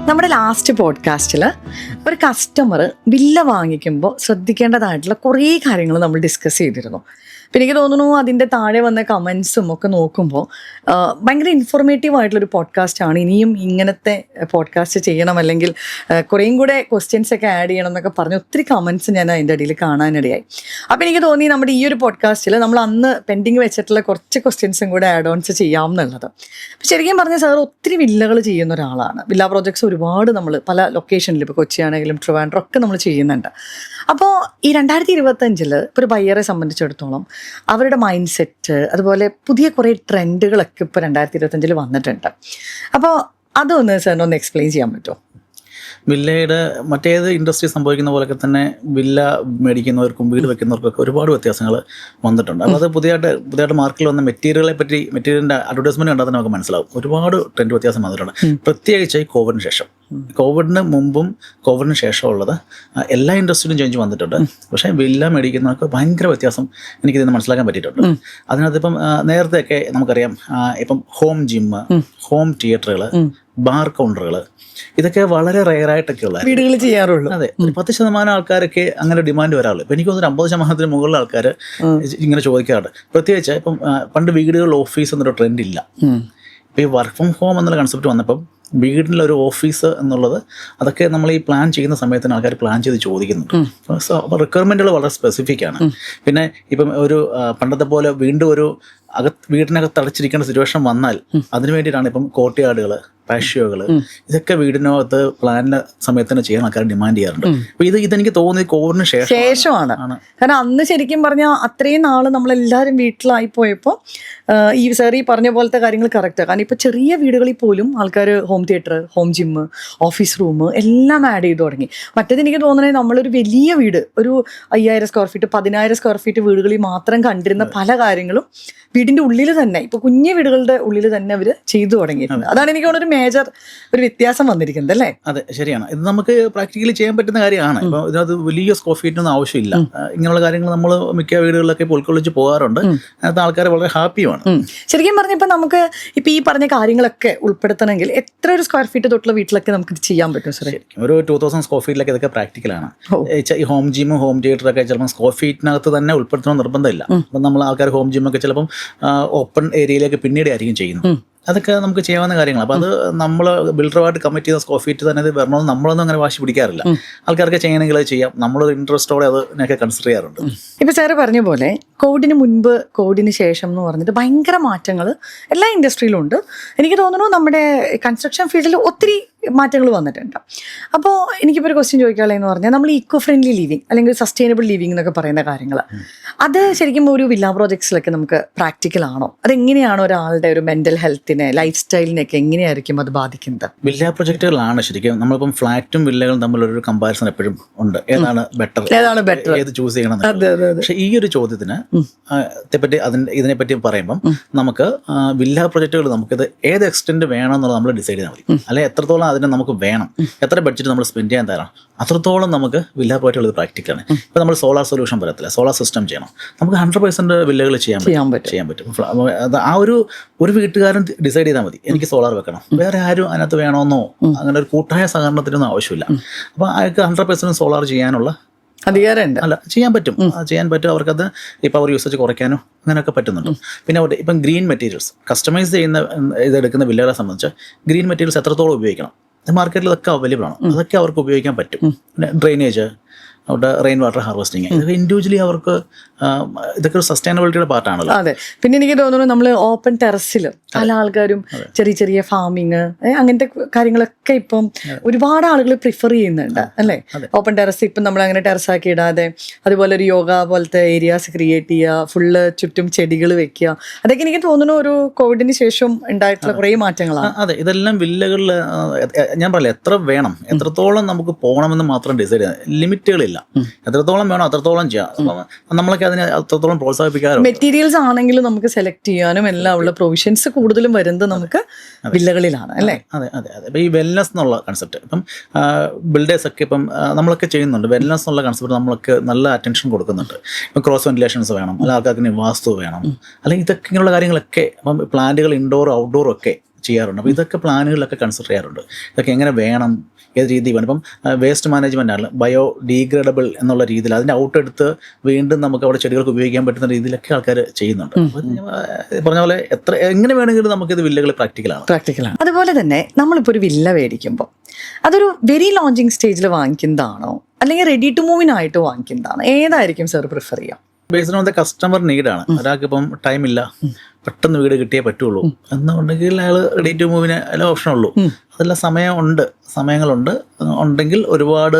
നമ്മുടെ ലാസ്റ്റ് പോഡ്കാസ്റ്റിൽ ഒരു കസ്റ്റമർ വില്ല വാങ്ങിക്കുമ്പോൾ ശ്രദ്ധിക്കേണ്ടതായിട്ടുള്ള കുറേ കാര്യങ്ങൾ നമ്മൾ ഡിസ്കസ് ചെയ്തിരുന്നു. അപ്പം എനിക്ക് തോന്നുന്നു അതിൻ്റെ താഴെ വന്ന കമൻസും ഒക്കെ നോക്കുമ്പോൾ ഭയങ്കര ഇൻഫോർമേറ്റീവ് ആയിട്ടുള്ളൊരു പോഡ്കാസ്റ്റാണ്. ഇനിയും ഇങ്ങനത്തെ പോഡ്കാസ്റ്റ് ചെയ്യണം, അല്ലെങ്കിൽ കുറേയും കൂടെ ക്വസ്റ്റ്യൻസ് ഒക്കെ ആഡ് ചെയ്യണം എന്നൊക്കെ പറഞ്ഞ് ഒത്തിരി കമൻസ് ഞാൻ അതിൻ്റെ ഇടയിൽ കാണാനിടയായി. അപ്പോൾ എനിക്ക് തോന്നി നമ്മുടെ ഈ ഒരു പോഡ്കാസ്റ്റിൽ നമ്മൾ അന്ന് പെൻഡിങ് വെച്ചിട്ടുള്ള കുറച്ച് ക്വസ്റ്റ്യൻസും കൂടെ ആഡ് ഓൺസ് ചെയ്യാം എന്നുള്ളത്. അപ്പോൾ ശരിക്കും പറഞ്ഞാൽ സാർ ഒത്തിരി വില്ലകൾ ചെയ്യുന്ന ഒരാളാണ്. വില്ല പ്രോജക്ട്സ് ഒരുപാട് നമ്മൾ പല ലൊക്കേഷനിൽ, ഇപ്പോൾ കൊച്ചിയാണെങ്കിലും ട്രിവാൻഡ്രം ഒക്കെ നമ്മൾ ചെയ്യുന്നുണ്ട്. അപ്പോൾ ഈ 2025 ഇപ്പോൾ ഒരു ബയ്യറെ സംബന്ധിച്ചിടത്തോളം അവരുടെ മൈൻഡ് സെറ്റ്, അതുപോലെ പുതിയ കുറേ ട്രെൻഡുകളൊക്കെ ഇപ്പോൾ 2025 വന്നിട്ടുണ്ട്. അപ്പോൾ അതൊന്ന് സാറിന് ഒന്ന് എക്സ്പ്ലെയിൻ ചെയ്യാൻ പറ്റുമോ? വില്ലയുടെ മറ്റേത് ഇൻഡസ്ട്രി സംഭവിക്കുന്ന പോലെയൊക്കെ തന്നെ വില്ല മേടിക്കുന്നവർക്കും വീട് വെക്കുന്നവർക്കൊക്കെ ഒരുപാട് വ്യത്യാസങ്ങൾ വന്നിട്ടുണ്ട്. അപ്പോൾ അത് പുതിയതായിട്ട് മാർക്കറ്റിൽ വന്ന മെറ്റീരിയലിൻ്റെ അഡ്വർടൈസ്മെൻറ്റ് കണ്ടാൽ തന്നെ നമുക്ക് മനസ്സിലാവും ഒരുപാട് ട്രെൻഡ് വ്യത്യാസം വന്നിട്ടുണ്ട്. പ്രത്യേകിച്ച് ഈ കോവിഡിന് ശേഷം, കോവിഡിന് മുമ്പും കോവിഡിന് ശേഷമുള്ളത് എല്ലാ ഇൻഡസ്ട്രിയിലും ചേഞ്ച് വന്നിട്ടുണ്ട്. പക്ഷേ വില്ല മേടിക്കുന്നവർക്ക് ഭയങ്കര വ്യത്യാസം എനിക്കിതിൽ നിന്ന് മനസ്സിലാക്കാൻ പറ്റിയിട്ടുണ്ട്. അതിനകത്ത് നേരത്തെയൊക്കെ നമുക്കറിയാം, ഇപ്പം ഹോം ജിമ്മ്, ഹോം തിയേറ്ററുകൾ, ബാർ കൗണ്ടറുകൾ, ഇതൊക്കെ വളരെ റെയറായിട്ടൊക്കെയുള്ള വീടുകൾ ചെയ്യാറുള്ളൂ. അതെ, 10% ആൾക്കാരൊക്കെ അങ്ങനെ ഡിമാൻഡ് വരാറുള്ളൂ. ഇപ്പം എനിക്ക് തോന്നുന്നു 50% മുകളിൽ ആൾക്കാർ ഇങ്ങനെ ചോദിക്കാറുണ്ട്. പ്രത്യേകിച്ച് ഇപ്പം പണ്ട് വീടുകളിൽ ഓഫീസ് എന്നൊരു ട്രെൻഡ് ഇല്ല. ഇപ്പം ഈ വർക്ക് ഫ്രം ഹോം എന്നുള്ള കൺസെപ്റ്റ് വന്നപ്പം വീടിലൊരു ഓഫീസ് എന്നുള്ളത് അതൊക്കെ നമ്മൾ ഈ പ്ലാൻ ചെയ്യുന്ന സമയത്തിന് ആൾക്കാർ പ്ലാൻ ചെയ്ത് ചോദിക്കുന്നുണ്ട്. അപ്പോൾ റിക്വയർമെൻറ്റുകൾ വളരെ സ്പെസിഫിക് ആണ്. പിന്നെ ഇപ്പം ഒരു പണ്ടത്തെ പോലെ വീണ്ടും ഒരു വീടിനകത്ത് അടച്ചിരിക്കേണ്ട സിറ്റുവേഷൻ വന്നാൽ അതിനു വേണ്ടിയിട്ടാണ് ഇപ്പം കോർട്ട്യാർഡുകൾ, പാഷ്യോകൾ, ഇതൊക്കെ വീടിനകത്ത് പ്ലാനിൻ്റെ സമയത്തിന് ചെയ്യാൻ ആൾക്കാർ ഡിമാൻഡ് ചെയ്യാറുണ്ട്. അപ്പോൾ ഇതെനിക്ക് തോന്നുന്നത് കോവിഡിന് ശേഷമാണ്. കാരണം അന്ന് ശരിക്കും പറഞ്ഞാൽ അത്രയും നാൾ നമ്മളെല്ലാവരും വീട്ടിലായി പോയപ്പോൾ ഈ സാർ ഈ പറഞ്ഞ പോലത്തെ കാര്യങ്ങൾ കറക്റ്റാണ്. കാരണം ഇപ്പോൾ ചെറിയ വീടുകളിൽ പോലും ആൾക്കാർ home theatre, home gym, office room എല്ലാം ആഡ് ചെയ്ത് തുടങ്ങി. മറ്റേത് എനിക്ക് തോന്നുന്നത് നമ്മളൊരു വലിയ വീട്, ഒരു 5000 സ്ക്വയർ ഫീറ്റ്, 10,000 സ്ക്വയർ ഫീറ്റ് വീടുകളിൽ മാത്രം കണ്ടിരുന്ന പല കാര്യങ്ങളും വീടിൻ്റെ ഉള്ളിൽ തന്നെ, ഇപ്പോൾ കുഞ്ഞു വീടുകളുടെ ഉള്ളിൽ തന്നെ അവർ ചെയ്തു തുടങ്ങിയിട്ടുണ്ട്. അതാണ് എനിക്ക് തോന്നുന്നൊരു മേജർ ഒരു വ്യത്യാസം വന്നിരിക്കുന്നത് അല്ലേ? അതെ, ശരിയാണ്. ഇത് നമുക്ക് പ്രാക്ടിക്കലി ചെയ്യാൻ പറ്റുന്ന കാര്യമാണ്. ഇപ്പോൾ ഇതിനകത്ത് വലിയ സ്ക്വയർ ഫീറ്റൊന്നും ആവശ്യമില്ല. ഇങ്ങനെയുള്ള കാര്യങ്ങൾ നമ്മൾ മിക്ക വീടുകളിലൊക്കെ ഉൾക്കൊള്ളിച്ച് പോകാറുണ്ട്. അതിനകത്ത് ആൾക്കാർ വളരെ ഹാപ്പിയുമാണ്. ശരിക്കും പറഞ്ഞാൽ ഇപ്പം നമുക്ക് ഇപ്പം ഈ പറഞ്ഞ കാര്യങ്ങളൊക്കെ ഉൾപ്പെടുത്തണമെങ്കിൽ എത്ര ഒരു സ്ക്വയർ ഫീറ്റ് തൊട്ടുള്ള വീട്ടിലൊക്കെ നമുക്ക് ചെയ്യാൻ പറ്റും സാർ? ഒരു 2000 സ്ക്വയർ ഫീറ്റിലൊക്കെ ഇതൊക്കെ പ്രാക്ടിക്കലാണ്. ഈ ഹോം ജിമ്മും ഹോം തിയേറ്ററൊക്കെ ചിലപ്പോൾ സ്ക്വയർ ഫീറ്റിനകത്ത് തന്നെ ഉൾപ്പെടുത്തണം നിർബന്ധമില്ല. അപ്പം നമ്മൾ ആൾക്കാർ ഹോം ജിമ്മൊക്കെ ചിലപ്പം ഓപ്പൺ ഏരിയയിലേക്ക് പിന്നീട് ആയിരിക്കും ചെയ്യുന്നത്. അതൊക്കെ നമുക്ക് ചെയ്യാവുന്ന കാര്യങ്ങൾ. അപ്പോൾ അത് നമ്മൾ ബിൽഡറുമായിട്ട് കമ്മിറ്റ് ചെയ്ത സ്ക്വയർ ഫീറ്റ് തന്നെ അത് വരണമെന്ന് നമ്മളൊന്നും അങ്ങനെ വാശി പിടിക്കാറില്ല. ആൾക്കാർക്ക് ചെയ്യണമെങ്കിൽ അത് ചെയ്യാം. നമ്മളൊരു ഇൻട്രസ്റ്റോടെ അതിനൊക്കെ കൺസിഡർ ചെയ്യാറുണ്ട്. ഇപ്പോൾ സാറ് പറഞ്ഞ പോലെ കോവിഡിന് മുൻപ്, കോവിഡിന് ശേഷം എന്ന് പറഞ്ഞിട്ട് ഭയങ്കര മാറ്റങ്ങൾ എല്ലാ ഇൻഡസ്ട്രിയിലും ഉണ്ട്. എനിക്ക് തോന്നുന്നു നമ്മുടെ കൺസ്ട്രക്ഷൻ ഫീൽഡിൽ ഒത്തിരി മാറ്റങ്ങൾ വന്നിട്ടുണ്ട്. അപ്പോൾ എനിക്കിപ്പോൾ ഒരു ക്വസ്റ്റ്യൻ ചോദിക്കാനുള്ളതെന്ന് പറഞ്ഞാൽ നമ്മൾ ഈക്കോ ഫ്രണ്ട്ലി ലിവിങ് അല്ലെങ്കിൽ സസ്റ്റൈനബിൾ ലിവിങ് എന്നൊക്കെ പറയുന്ന കാര്യങ്ങൾ, അത് ശരിക്കും ഒരു വില്ല പ്രോജക്ട്സിലൊക്കെ നമുക്ക് പ്രാക്ടിക്കൽ ആണോ? അതെങ്ങനെയാണോ ഒരാളുടെ ഒരു മെൻ്റൽ ഹെൽത്തിനെ, ലൈഫ് സ്റ്റൈലിനെയൊക്കെ എങ്ങനെയായിരിക്കും അത് ബാധിക്കുന്നത്? വില്ല പ്രൊജക്റ്റുകളാണ് ശരിക്കും. നമ്മളിപ്പം ഫ്ലാറ്റും വില്ലകളും തമ്മിലൊരു കമ്പാരിസൺ എപ്പോഴും ഉണ്ട്. ഏതാണ് ബെറ്റർ, ഏത് ചൂസ് ചെയ്യണം. പക്ഷേ ഈ ഒരു ചോദ്യത്തിന് ഇതിനെപ്പറ്റി പറയുമ്പം നമുക്ക് വില്ല പ്രൊജക്റ്റുകൾ നമുക്കിത് ഏത് എക്സ്റ്റെൻറ്റ് വേണം എന്നുള്ളത് നമ്മൾ ഡിസൈഡ് ചെയ്താൽ മതി. അല്ലെങ്കിൽ എത്രത്തോളം അതിന് നമുക്ക് വേണം, എത്ര ബഡ്ജറ്റ് നമ്മൾ സ്പെൻഡ് ചെയ്യാൻ തരാം, അത്രത്തോളം നമുക്ക് വില്ല പ്രൊജക്റ്റുകൾ ഇത് പ്രാക്ടിക്കലാണ്. ഇപ്പോൾ നമ്മൾ സോളാർ സൊല്യൂഷൻ പറയത്തില്ല, സോളാർ സിസ്റ്റം ചെയ്യണം, നമുക്ക് 100% വില്ലകൾ ചെയ്യാൻ പറ്റും. ആ ഒരു വീട്ടുകാരൻ ഡിസൈഡ് ചെയ്താൽ മതി, എനിക്ക് സോളാർ വെക്കണം, വേറെ ആരും അതിനകത്ത് വേണമെന്നോ അങ്ങനെ ഒരു കൂട്ടായ സഹകരണത്തിനൊന്നും ആവശ്യമില്ല. അപ്പോൾ അയാൾക്ക് 100% സോളാർ ചെയ്യാനുള്ള അധികാരമുണ്ട്. അല്ല, ചെയ്യാൻ പറ്റും. അവർക്കത് ഈ പവർ യൂസേജ് കുറയ്ക്കാനോ അങ്ങനെയൊക്കെ പറ്റുന്നുണ്ട്. പിന്നെ ഇപ്പം ഗ്രീൻ മെറ്റീരിയൽസ് കസ്റ്റമൈസ് ചെയ്യുന്ന ഇതെടുക്കുന്ന വില്ലകളെ സംബന്ധിച്ച് ഗ്രീൻ മെറ്റീരിയൽസ് എത്രത്തോളം ഉപയോഗിക്കണം, മാർക്കറ്റിൽ ഇതൊക്കെ അവൈലബിൾ ആണ്. അതൊക്കെ അവർക്ക് ഉപയോഗിക്കാൻ പറ്റും. പിന്നെ ഡ്രെയിനേജ്, അവിടെ റെയിൻ വാട്ടർ ഹാർവെസ്റ്റിങ്, ഇതൊക്കെ ഇൻഡിവിജ്വലി അവർക്ക് ഇതൊക്കെ ഒരു സസ്റ്റൈനബിലിറ്റിയുടെ പാർട്ടാണല്ലോ. അതെ. പിന്നെ എനിക്ക് തോന്നുന്നു നമ്മൾ ഓപ്പൺ ടെറസിൽ പല ആൾക്കാരും ചെറിയ ചെറിയ ഫാമിങ് അങ്ങനത്തെ കാര്യങ്ങളൊക്കെ ഇപ്പം ഒരുപാട് ആളുകൾ പ്രിഫർ ചെയ്യുന്നുണ്ട് അല്ലേ? ഓപ്പൺ ടെറസ് ഇപ്പം നമ്മൾ അങ്ങനെ ടെറസാക്കി ഇടാതെ അതുപോലെ ഒരു യോഗ പോലത്തെ ഏരിയാസ് ക്രിയേറ്റ് ചെയ്യുക, ഫുള്ള് ചുറ്റും ചെടികൾ വെക്കുക, അതൊക്കെ എനിക്ക് തോന്നുന്നു ഒരു കോവിഡിന് ശേഷം ഉണ്ടായിട്ടുള്ള കുറേ മാറ്റങ്ങളാണ്. അതെ, ഇതെല്ലാം വില്ലകളിൽ ഞാൻ പറയില്ല എത്ര വേണം, എത്രത്തോളം നമുക്ക് പോകണമെന്ന് മാത്രം ഡിസൈഡ് ചെയ്യാം. ലിമിറ്റുകളില്ല, എത്രത്തോളം വേണം അത്രത്തോളം ചെയ്യാം. നമ്മളൊക്കെ അതിനെ അത്രത്തോളം പ്രോത്സാഹിപ്പിക്കാറുണ്ട്. മെറ്റീരിയൽസ് ആണെങ്കിലും നമുക്ക് സെലക്ട് ചെയ്യാനും എല്ലാം ഉള്ള പ്രൊവിഷൻസ് കൂടുതലും വരുന്നത് നമുക്ക് വില്ലകളിലാണ് അല്ലേ? അതെ അതെ അതെ. ഇപ്പം ഈ വെൽനെസ് എന്നുള്ള കൺസെപ്റ്റ് ഇപ്പം ബിൽഡേഴ്സ് ഒക്കെ ഇപ്പം നമ്മളൊക്കെ ചെയ്യുന്നുണ്ട്. വെൽനെസ് എന്നുള്ള കൺസെപ്റ്റ് നമ്മളൊക്കെ നല്ല അറ്റൻഷൻ കൊടുക്കുന്നുണ്ട്. ഇപ്പം ക്രോസ് വെന്റിലേഷൻസ് വേണം, അല്ലെങ്കിൽ ആൾക്കാർക്ക് വാസ്തു വേണം, അല്ലെങ്കിൽ ഇതൊക്കെ ഇങ്ങനെയുള്ള കാര്യങ്ങളൊക്കെ. അപ്പം പ്ലാന്റുകൾ ഇൻഡോർ ഔട്ട്ഡോറും ഒക്കെ ചെയ്യാറുണ്ട്. അപ്പോൾ ഇതൊക്കെ പ്ലാനുകളിലൊക്കെ കൺസിഡർ ചെയ്യാറുണ്ട്. ഇതൊക്കെ എങ്ങനെ വേണം, ഏത് രീതി വേണം. ഇപ്പം വേസ്റ്റ് മാനേജ്മെൻ്റ് ആണ്, ബയോ ഡീഗ്രേഡബിൾ എന്നുള്ള രീതിയിൽ അതിൻ്റെ ഔട്ട് എടുത്ത് വീണ്ടും നമുക്ക് അവിടെ ചെടികൾക്ക് ഉപയോഗിക്കാൻ പറ്റുന്ന രീതിയിലൊക്കെ ആൾക്കാർ ചെയ്യുന്നുണ്ട്. പറഞ്ഞ പോലെ എങ്ങനെ വേണമെങ്കിലും നമുക്കിത് വില്ലകൾ പ്രാക്ടിക്കലാണ്. അതുപോലെ തന്നെ നമ്മളിപ്പോൾ ഒരു വില്ല മേടിക്കുമ്പോൾ അതൊരു വെരി ലോഞ്ചിങ് സ്റ്റേജിൽ വാങ്ങിക്കുന്നതാണോ അല്ലെങ്കിൽ റെഡി ടു മൂവിനായിട്ട് വാങ്ങിക്കുന്നതാണോ? ഏതായിരിക്കും സർ പ്രിഫർ ചെയ്യാം? ബേസ്ഡ് ഓൺ ദ കസ്റ്റമർ നീഡാണ്. ഒരാൾക്ക് ഇപ്പം ടൈമില്ല, പെട്ടെന്ന് വീട് കിട്ടിയേ പറ്റുള്ളൂ എന്നുണ്ടെങ്കിൽ അയാൾ റെഡി ടു മൂവിന് അല്ല ഓപ്ഷൻ ഉള്ളൂ. അതെല്ലാം സമയങ്ങളുണ്ട് ഉണ്ടെങ്കിൽ ഒരുപാട്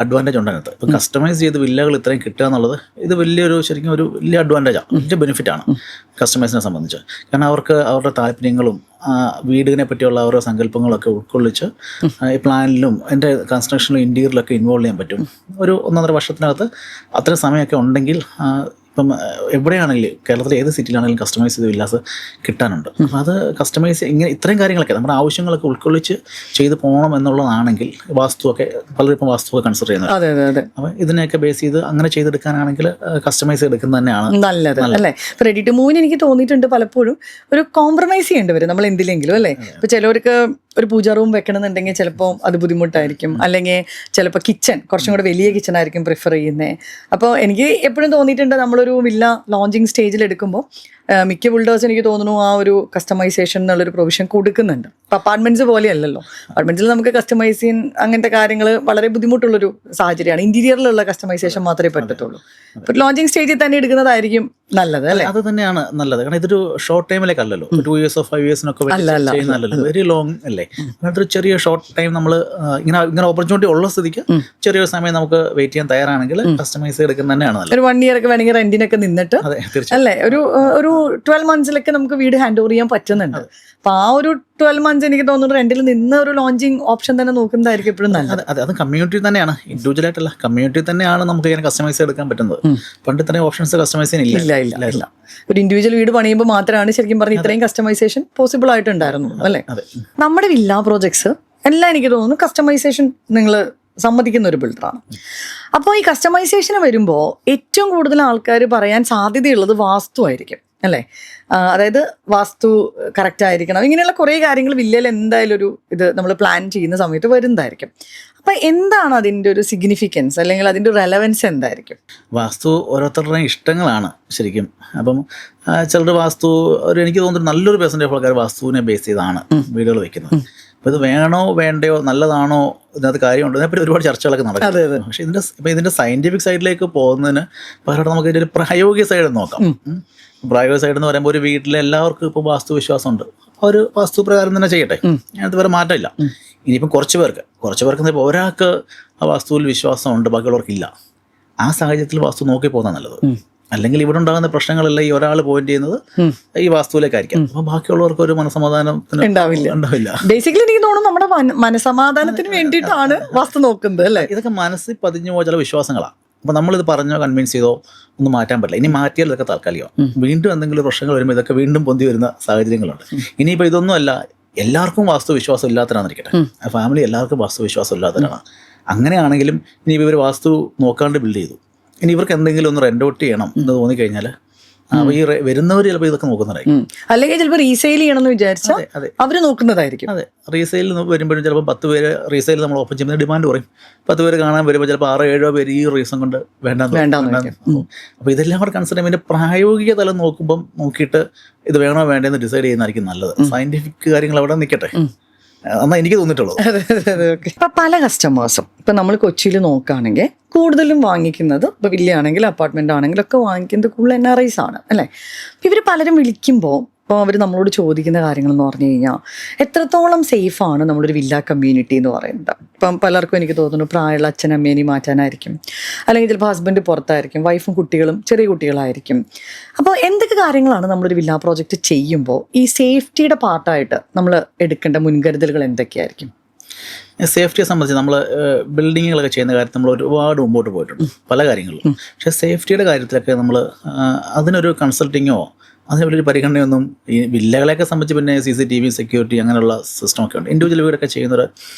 അഡ്വാൻറ്റേജ് ഉണ്ട് അതിനകത്ത്. ഇപ്പം കസ്റ്റമൈസ് ചെയ്ത് വില്ലകൾ ഇത്രയും കിട്ടുക എന്നുള്ളത് ഇത് ശരിക്കും ഒരു വലിയ അഡ്വാൻറ്റേജാണ്, വലിയ ബെനിഫിറ്റാണ് കസ്റ്റമേഴ്സിനെ സംബന്ധിച്ച്. കാരണം അവർക്ക് അവരുടെ താല്പര്യങ്ങളും വീടിനെ പറ്റിയുള്ള അവരുടെ സങ്കല്പങ്ങളൊക്കെ ഉൾക്കൊള്ളിച്ച് ഈ പ്ലാനിലും എൻ്റെ കൺസ്ട്രക്ഷനിലും ഇൻറ്റീരിയറിലൊക്കെ ഇൻവോൾവ് ചെയ്യാൻ പറ്റും. ഒരു 1.5 വർഷത്തിനകത്ത് അത്രയും സമയമൊക്കെ ഉണ്ടെങ്കിൽ ഇപ്പം എവിടെയാണെങ്കിലും കേരളത്തിലെ ഏത് സിറ്റിയിലാണെങ്കിലും കസ്റ്റമൈസ് ചെയ്ത് വില്ലാസ് കിട്ടാനുണ്ട്. അപ്പോൾ അത് കസ്റ്റമൈസ് ഇത്രയും കാര്യങ്ങളൊക്കെ നമ്മുടെ ആവശ്യങ്ങളൊക്കെ ഉൾക്കൊള്ളിച്ച് ചെയ്ത് പോകണം എന്നുള്ളതാണെങ്കിൽ പലരും ഇപ്പം വാസ്തുവൊക്കെ കൺസിഡർ ചെയ്യുന്നത്. അപ്പോൾ ഇതിനെയൊക്കെ ബേസ് ചെയ്ത് അങ്ങനെ ചെയ്തെടുക്കാനാണെങ്കിൽ കസ്റ്റമൈസ് എടുക്കുന്നത് തന്നെയാണ് നല്ലത് അല്ലേ? ഇപ്പം റെഡി ടു മൂവിന് എനിക്ക് തോന്നിയിട്ടുണ്ട് പലപ്പോഴും ഒരു കോംപ്രമൈസ് ചെയ്യേണ്ടി വരും നമ്മൾ എന്തിലെങ്കിലും അല്ലേ. ഇപ്പം ചിലവർക്ക് ഒരു പൂജാ റൂം വെക്കണമെന്നുണ്ടെങ്കിൽ ചിലപ്പോൾ അത് ബുദ്ധിമുട്ടായിരിക്കും, അല്ലെങ്കിൽ ചിലപ്പോൾ കിച്ചൺ കുറച്ചും കൂടെ വലിയ കിച്ചൺ ആയിരിക്കും പ്രിഫർ ചെയ്യുന്നത്. അപ്പോൾ എനിക്ക് എപ്പോഴും തോന്നിയിട്ടുണ്ട് നമ്മളൊരു വില്ല ലോഞ്ചിങ് സ്റ്റേജിൽ എടുക്കുമ്പോൾ മിക്ക ബിൽഡേഴ്സ് എനിക്ക് തോന്നുന്നു ആ ഒരു കസ്റ്റമൈസേഷൻ എന്നുള്ളൊരു പ്രൊവിഷൻ കൊടുക്കുന്നുണ്ട്. ഇപ്പം അപ്പാർട്ട്മെന്റ്സ് പോലെയല്ലല്ലോ. അപ്പാർട്ട്മെന്റ്സിൽ നമുക്ക് കസ്റ്റമൈസിങ് അങ്ങനത്തെ കാര്യങ്ങൾ വളരെ ബുദ്ധിമുട്ടുള്ളൊരു സാഹചര്യമാണ്. ഇന്റീരിയറിലുള്ള കസ്റ്റമൈസേഷൻ മാത്രമേ പറ്റത്തുള്ളൂ. ഇപ്പം ലോഞ്ചിങ് സ്റ്റേജിൽ തന്നെ എടുക്കുന്നതായിരിക്കും നല്ലത് അല്ലേ? അത് തന്നെയാണ് നല്ലത്. കാരണം ഇതൊരു ഷോർട്ട് ടൈമിലേക്കല്ലല്ലോ, 2 years 5 yearsനൊക്കെ ചെയ്യുന്നല്ലോ, വെരി ലോങ് അല്ലേ. അങ്ങനത്തെ ഒരു ചെറിയ ഷോർട്ട് ടൈം നമ്മൾ ഇങ്ങനെ ഓപ്പർച്യൂണിറ്റി ഉള്ള സ്ഥിതിക്ക് ചെറിയൊരു സമയം നമുക്ക് വെയിറ്റ് ചെയ്യാൻ തയ്യാറാണെങ്കിൽ കസ്റ്റമൈസ് എടുക്കുന്നത് തന്നെയാണ് നല്ലത്. ഒരു 1 year ഒക്കെ വേണമെങ്കിൽ റെന്റിനൊക്കെ നിന്നിട്ട് അല്ലേ ഒരു 12 monthsലൊക്കെ നമുക്ക് വീട് ഹാൻഡ് ഓവർ ചെയ്യാൻ പറ്റുന്നുണ്ട്. അപ്പൊ ആ ഒരു 12 months എനിക്ക് തോന്നുന്നു റെന്റിൽ നിന്ന് ഒരു ലോഞ്ചിങ് ഓപ്ഷൻ തന്നെ നോക്കുന്നതായിരിക്കും എപ്പോഴും നല്ലത്. അത് കമ്മ്യൂണിറ്റി തന്നെയാണ്, ഇൻഡിവിജ്വൽ ആയിട്ടല്ല, കമ്മ്യൂണിറ്റി തന്നെയാണ് നമുക്ക് ഇങ്ങനെ കസ്റ്റമൈസ് എടുക്കാൻ പറ്റുന്നത്. പണ്ട് ഇത്രയും ഓപ്ഷൻസ് കസ്റ്റമൈസിന് ഇല്ല. ഒരു ഇൻഡിവിജ്വൽ വീട് പണിയുമ്പോൾ മാത്രമാണ് ശരിക്കും പറഞ്ഞ ഇത്രയും കസ്റ്റമൈസേഷൻ പോസിബിൾ ആയിട്ടുണ്ടായിരുന്നു അല്ലേ? നമ്മുടെ വില്ല പ്രോജക്ട്സ് എല്ലാം എനിക്ക് തോന്നുന്നു കസ്റ്റമൈസേഷൻ നിങ്ങൾ സമ്മതിക്കുന്ന ഒരു ബിൽഡറാണ്. അപ്പോൾ ഈ കസ്റ്റമൈസേഷന് വരുമ്പോൾ ഏറ്റവും കൂടുതൽ ആൾക്കാർ പറയാൻ സാധ്യതയുള്ളത് വാസ്തു ആയിരിക്കും അല്ലേ? അതായത് വാസ്തു കറക്റ്റ് ആയിരിക്കണം, ഇങ്ങനെയുള്ള കുറേ കാര്യങ്ങൾ വില്ലയിൽ എന്തായാലും ഒരു ഇത് നമ്മൾ പ്ലാൻ ചെയ്യുന്ന സമയത്ത് വരുന്നതായിരിക്കും. അപ്പം എന്താണ് അതിൻ്റെ ഒരു സിഗ്നിഫിക്കൻസ് അല്ലെങ്കിൽ അതിൻ്റെ റെലവൻസ് എന്തായിരിക്കും? വാസ്തു ഓരോരുത്തരുടെയും ഇഷ്ടങ്ങളാണ് ശരിക്കും. അപ്പം ചിലർ വാസ്തു എനിക്ക് തോന്നുന്നു നല്ലൊരു പെർസെൻറ്റേജ് ആൾക്കാർ വാസ്തുവിനെ ബേസ് ചെയ്താണ് വീടുകൾ വെക്കുന്നത്. അപ്പോൾ ഇത് വേണോ വേണ്ടയോ, നല്ലതാണോ, ഇതിനകത്ത് കാര്യമുണ്ടോ, ഇതിനെപ്പറ്റി ഒരുപാട് ചർച്ചകളൊക്കെ നടക്കും. പക്ഷേ ഇതിൻ്റെ സയൻറ്റിഫിക് സൈഡിലേക്ക് പോകുന്നതിന് പകരം നമുക്ക് ഇതിൻ്റെ ഒരു പ്രായോഗിക സൈഡ് നോക്കാം. പ്രായോഗിക സൈഡ് എന്ന് പറയുമ്പോൾ ഒരു വീട്ടിലെ എല്ലാവർക്കും ഇപ്പോൾ വാസ്തു വിശ്വാസമുണ്ട്, ഒരു വാസ്തു പ്രകാരം തന്നെ ചെയ്യട്ടെ, അതിനകത്ത് വേറെ മാറ്റമില്ല. ഇനിയിപ്പം കുറച്ച് പേർക്ക് ഇപ്പോൾ ഒരാൾക്ക് ആ വാസ്തുവിൽ വിശ്വാസമുണ്ട്, ബാക്കിയുള്ളവർക്കില്ല. ആ സാഹചര്യത്തിൽ വാസ്തു നോക്കി പോകുന്നത് നല്ലത്. അല്ലെങ്കിൽ ഇവിടെ ഉണ്ടാകുന്ന പ്രശ്നങ്ങളെല്ലാം ഈ ഒരാൾ പോയിന്റ് ചെയ്യുന്നത് ഈ വാസ്തുവിലേക്കായിരിക്കും. അപ്പൊ ബാക്കിയുള്ളവർക്ക് ഒരു മനസമാധാനം ഉണ്ടാവില്ല. ബേസിക്കലി എനിക്ക് തോന്നുന്നു നമ്മുടെ മനസമാധാനത്തിന് വേണ്ടിയിട്ടാണ് വാസ്തു നോക്കുന്നത് അല്ലേ? ഇതൊക്കെ മനസ്സിൽ പതിഞ്ഞു പോയ ചില വിശ്വാസങ്ങളാണ്. അപ്പോൾ നമ്മളിത് പറഞ്ഞോ കൺവിൻസ് ചെയ്തോ ഒന്നും മാറ്റാൻ പറ്റില്ല. ഇനി മാറ്റിയാൽ ഇതൊക്കെ താൽക്കാലികമാണ്. വീണ്ടും എന്തെങ്കിലും പ്രശ്നങ്ങൾ വരുമ്പോൾ ഇതൊക്കെ വീണ്ടും പൊന്തി വരുന്ന സാഹചര്യങ്ങളുണ്ട്. ഇനിയിപ്പോൾ ഇതൊന്നുമല്ല, എല്ലാവർക്കും വാസ്തു വിശ്വാസം ഇല്ലാത്തവരാന്നിരിക്കട്ടെ, ആ ഫാമിലി എല്ലാവർക്കും വാസ്തു വിശ്വാസം ഇല്ലാത്തവരാണ്. അങ്ങനെയാണെങ്കിലും ഇനി ഇവർ വാസ്തു നോക്കാണ്ട് ബിൽഡ് ചെയ്തു, ഇനി ഇവർക്ക് എന്തെങ്കിലും ഒന്ന് റെന്റ് ഔട്ട് ചെയ്യണം എന്ന് തോന്നിക്കഴിഞ്ഞാൽ അപ്പോൾ ഈ വരുന്നവർ ചിലപ്പോൾ ഇതൊക്കെ നോക്കുന്നതായിരിക്കും. അല്ലെങ്കിൽ ചിലപ്പോൾ റീസെയിൽ ചെയ്യണം എന്ന് വിചാരിച്ചാൽ അവർ നോക്കുന്നതായിരിക്കും. അതെ, റീസെയിൽ വരുമ്പോഴും ചിലപ്പോൾ 10 പേര് റീസെയിൽ നമ്മൾ ഓപ്പൺ ചെയ്യുമ്പോൾ ഡിമാൻഡ് കുറയും. 10 പേര് കാണാൻ വരുമ്പോൾ ചിലപ്പോൾ 6-7 പേര് ഈ റീസൺ കൊണ്ട് വേണ്ടെന്ന്. അപ്പോൾ ഇതെല്ലാം കൂടെ കൺസിഡർ ചെയ്യുമ്പോൾ പ്രായോഗിക തലം നോക്കിയിട്ട് ഇത് വേണോ വേണ്ടതെന്ന് ഡിസൈഡ് ചെയ്യുന്നതായിരിക്കും നല്ലത്. സയന്റിഫിക് കാര്യങ്ങൾ അവിടെ നിൽക്കട്ടെ എന്നാ എനിക്ക് തോന്നിയിട്ടുള്ളത്. ഇപ്പം പല കസ്റ്റമേഴ്സും ഇപ്പം നമ്മൾ കൊച്ചിയിൽ നോക്കുകയാണെങ്കിൽ കൂടുതലും വാങ്ങിക്കുന്നത് ഇപ്പോൾ വില്ലയാണെങ്കിൽ അപ്പാർട്ട്മെൻ്റ് ആണെങ്കിലും ഒക്കെ വാങ്ങിക്കുന്നത് കൂടുതൽ NRIs ആണ് അല്ലേ? ഇവർ പലരും വിളിക്കുമ്പോൾ അപ്പോൾ അവർ നമ്മളോട് ചോദിക്കുന്ന കാര്യങ്ങളെന്ന് പറഞ്ഞു കഴിഞ്ഞാൽ എത്രത്തോളം സേഫാണ് നമ്മളൊരു വില്ല കമ്മ്യൂണിറ്റി എന്ന് പറയുന്നത്. ഇപ്പം പലർക്കും എനിക്ക് തോന്നുന്നു പ്രായമുള്ള അച്ഛനമ്മേനെ മാറ്റാനായിരിക്കും, അല്ലെങ്കിൽ ചിലപ്പോൾ ഹസ്ബൻഡ് പുറത്തായിരിക്കും, വൈഫും കുട്ടികളും ചെറിയ കുട്ടികളായിരിക്കും. അപ്പോൾ എന്തൊക്കെ കാര്യങ്ങളാണ് നമ്മളൊരു വില്ല പ്രോജക്റ്റ് ചെയ്യുമ്പോൾ ഈ സേഫ്റ്റിയുടെ പാർട്ടായിട്ട് നമ്മൾ എടുക്കേണ്ട മുൻകരുതലുകൾ എന്തൊക്കെയായിരിക്കും? സേഫ്റ്റിയെ സംബന്ധിച്ച് നമ്മൾ ബിൽഡിങ്ങുകളൊക്കെ ചെയ്യുന്ന കാര്യത്തിൽ നമ്മൾ ഒരുപാട് മുമ്പോട്ട് പോയിട്ടുണ്ട് പല കാര്യങ്ങളിലും. പക്ഷേ സേഫ്റ്റിയുടെ കാര്യത്തിലൊക്കെ നമ്മൾ അതിനൊരു കൺസൾട്ടിങ്ങോ അതിനൊരു പരിഗണനയൊന്നും ഈ വില്ലകളെയൊക്കെ സംബന്ധിച്ച് പിന്നെ CCTV സെക്യൂരിറ്റി അങ്ങനെയുള്ള സിസ്റ്റമൊക്കെ ഉണ്ട്. ഇൻഡിവിജ്വൽ വീടൊക്കെ ചെയ്യുന്നൊരു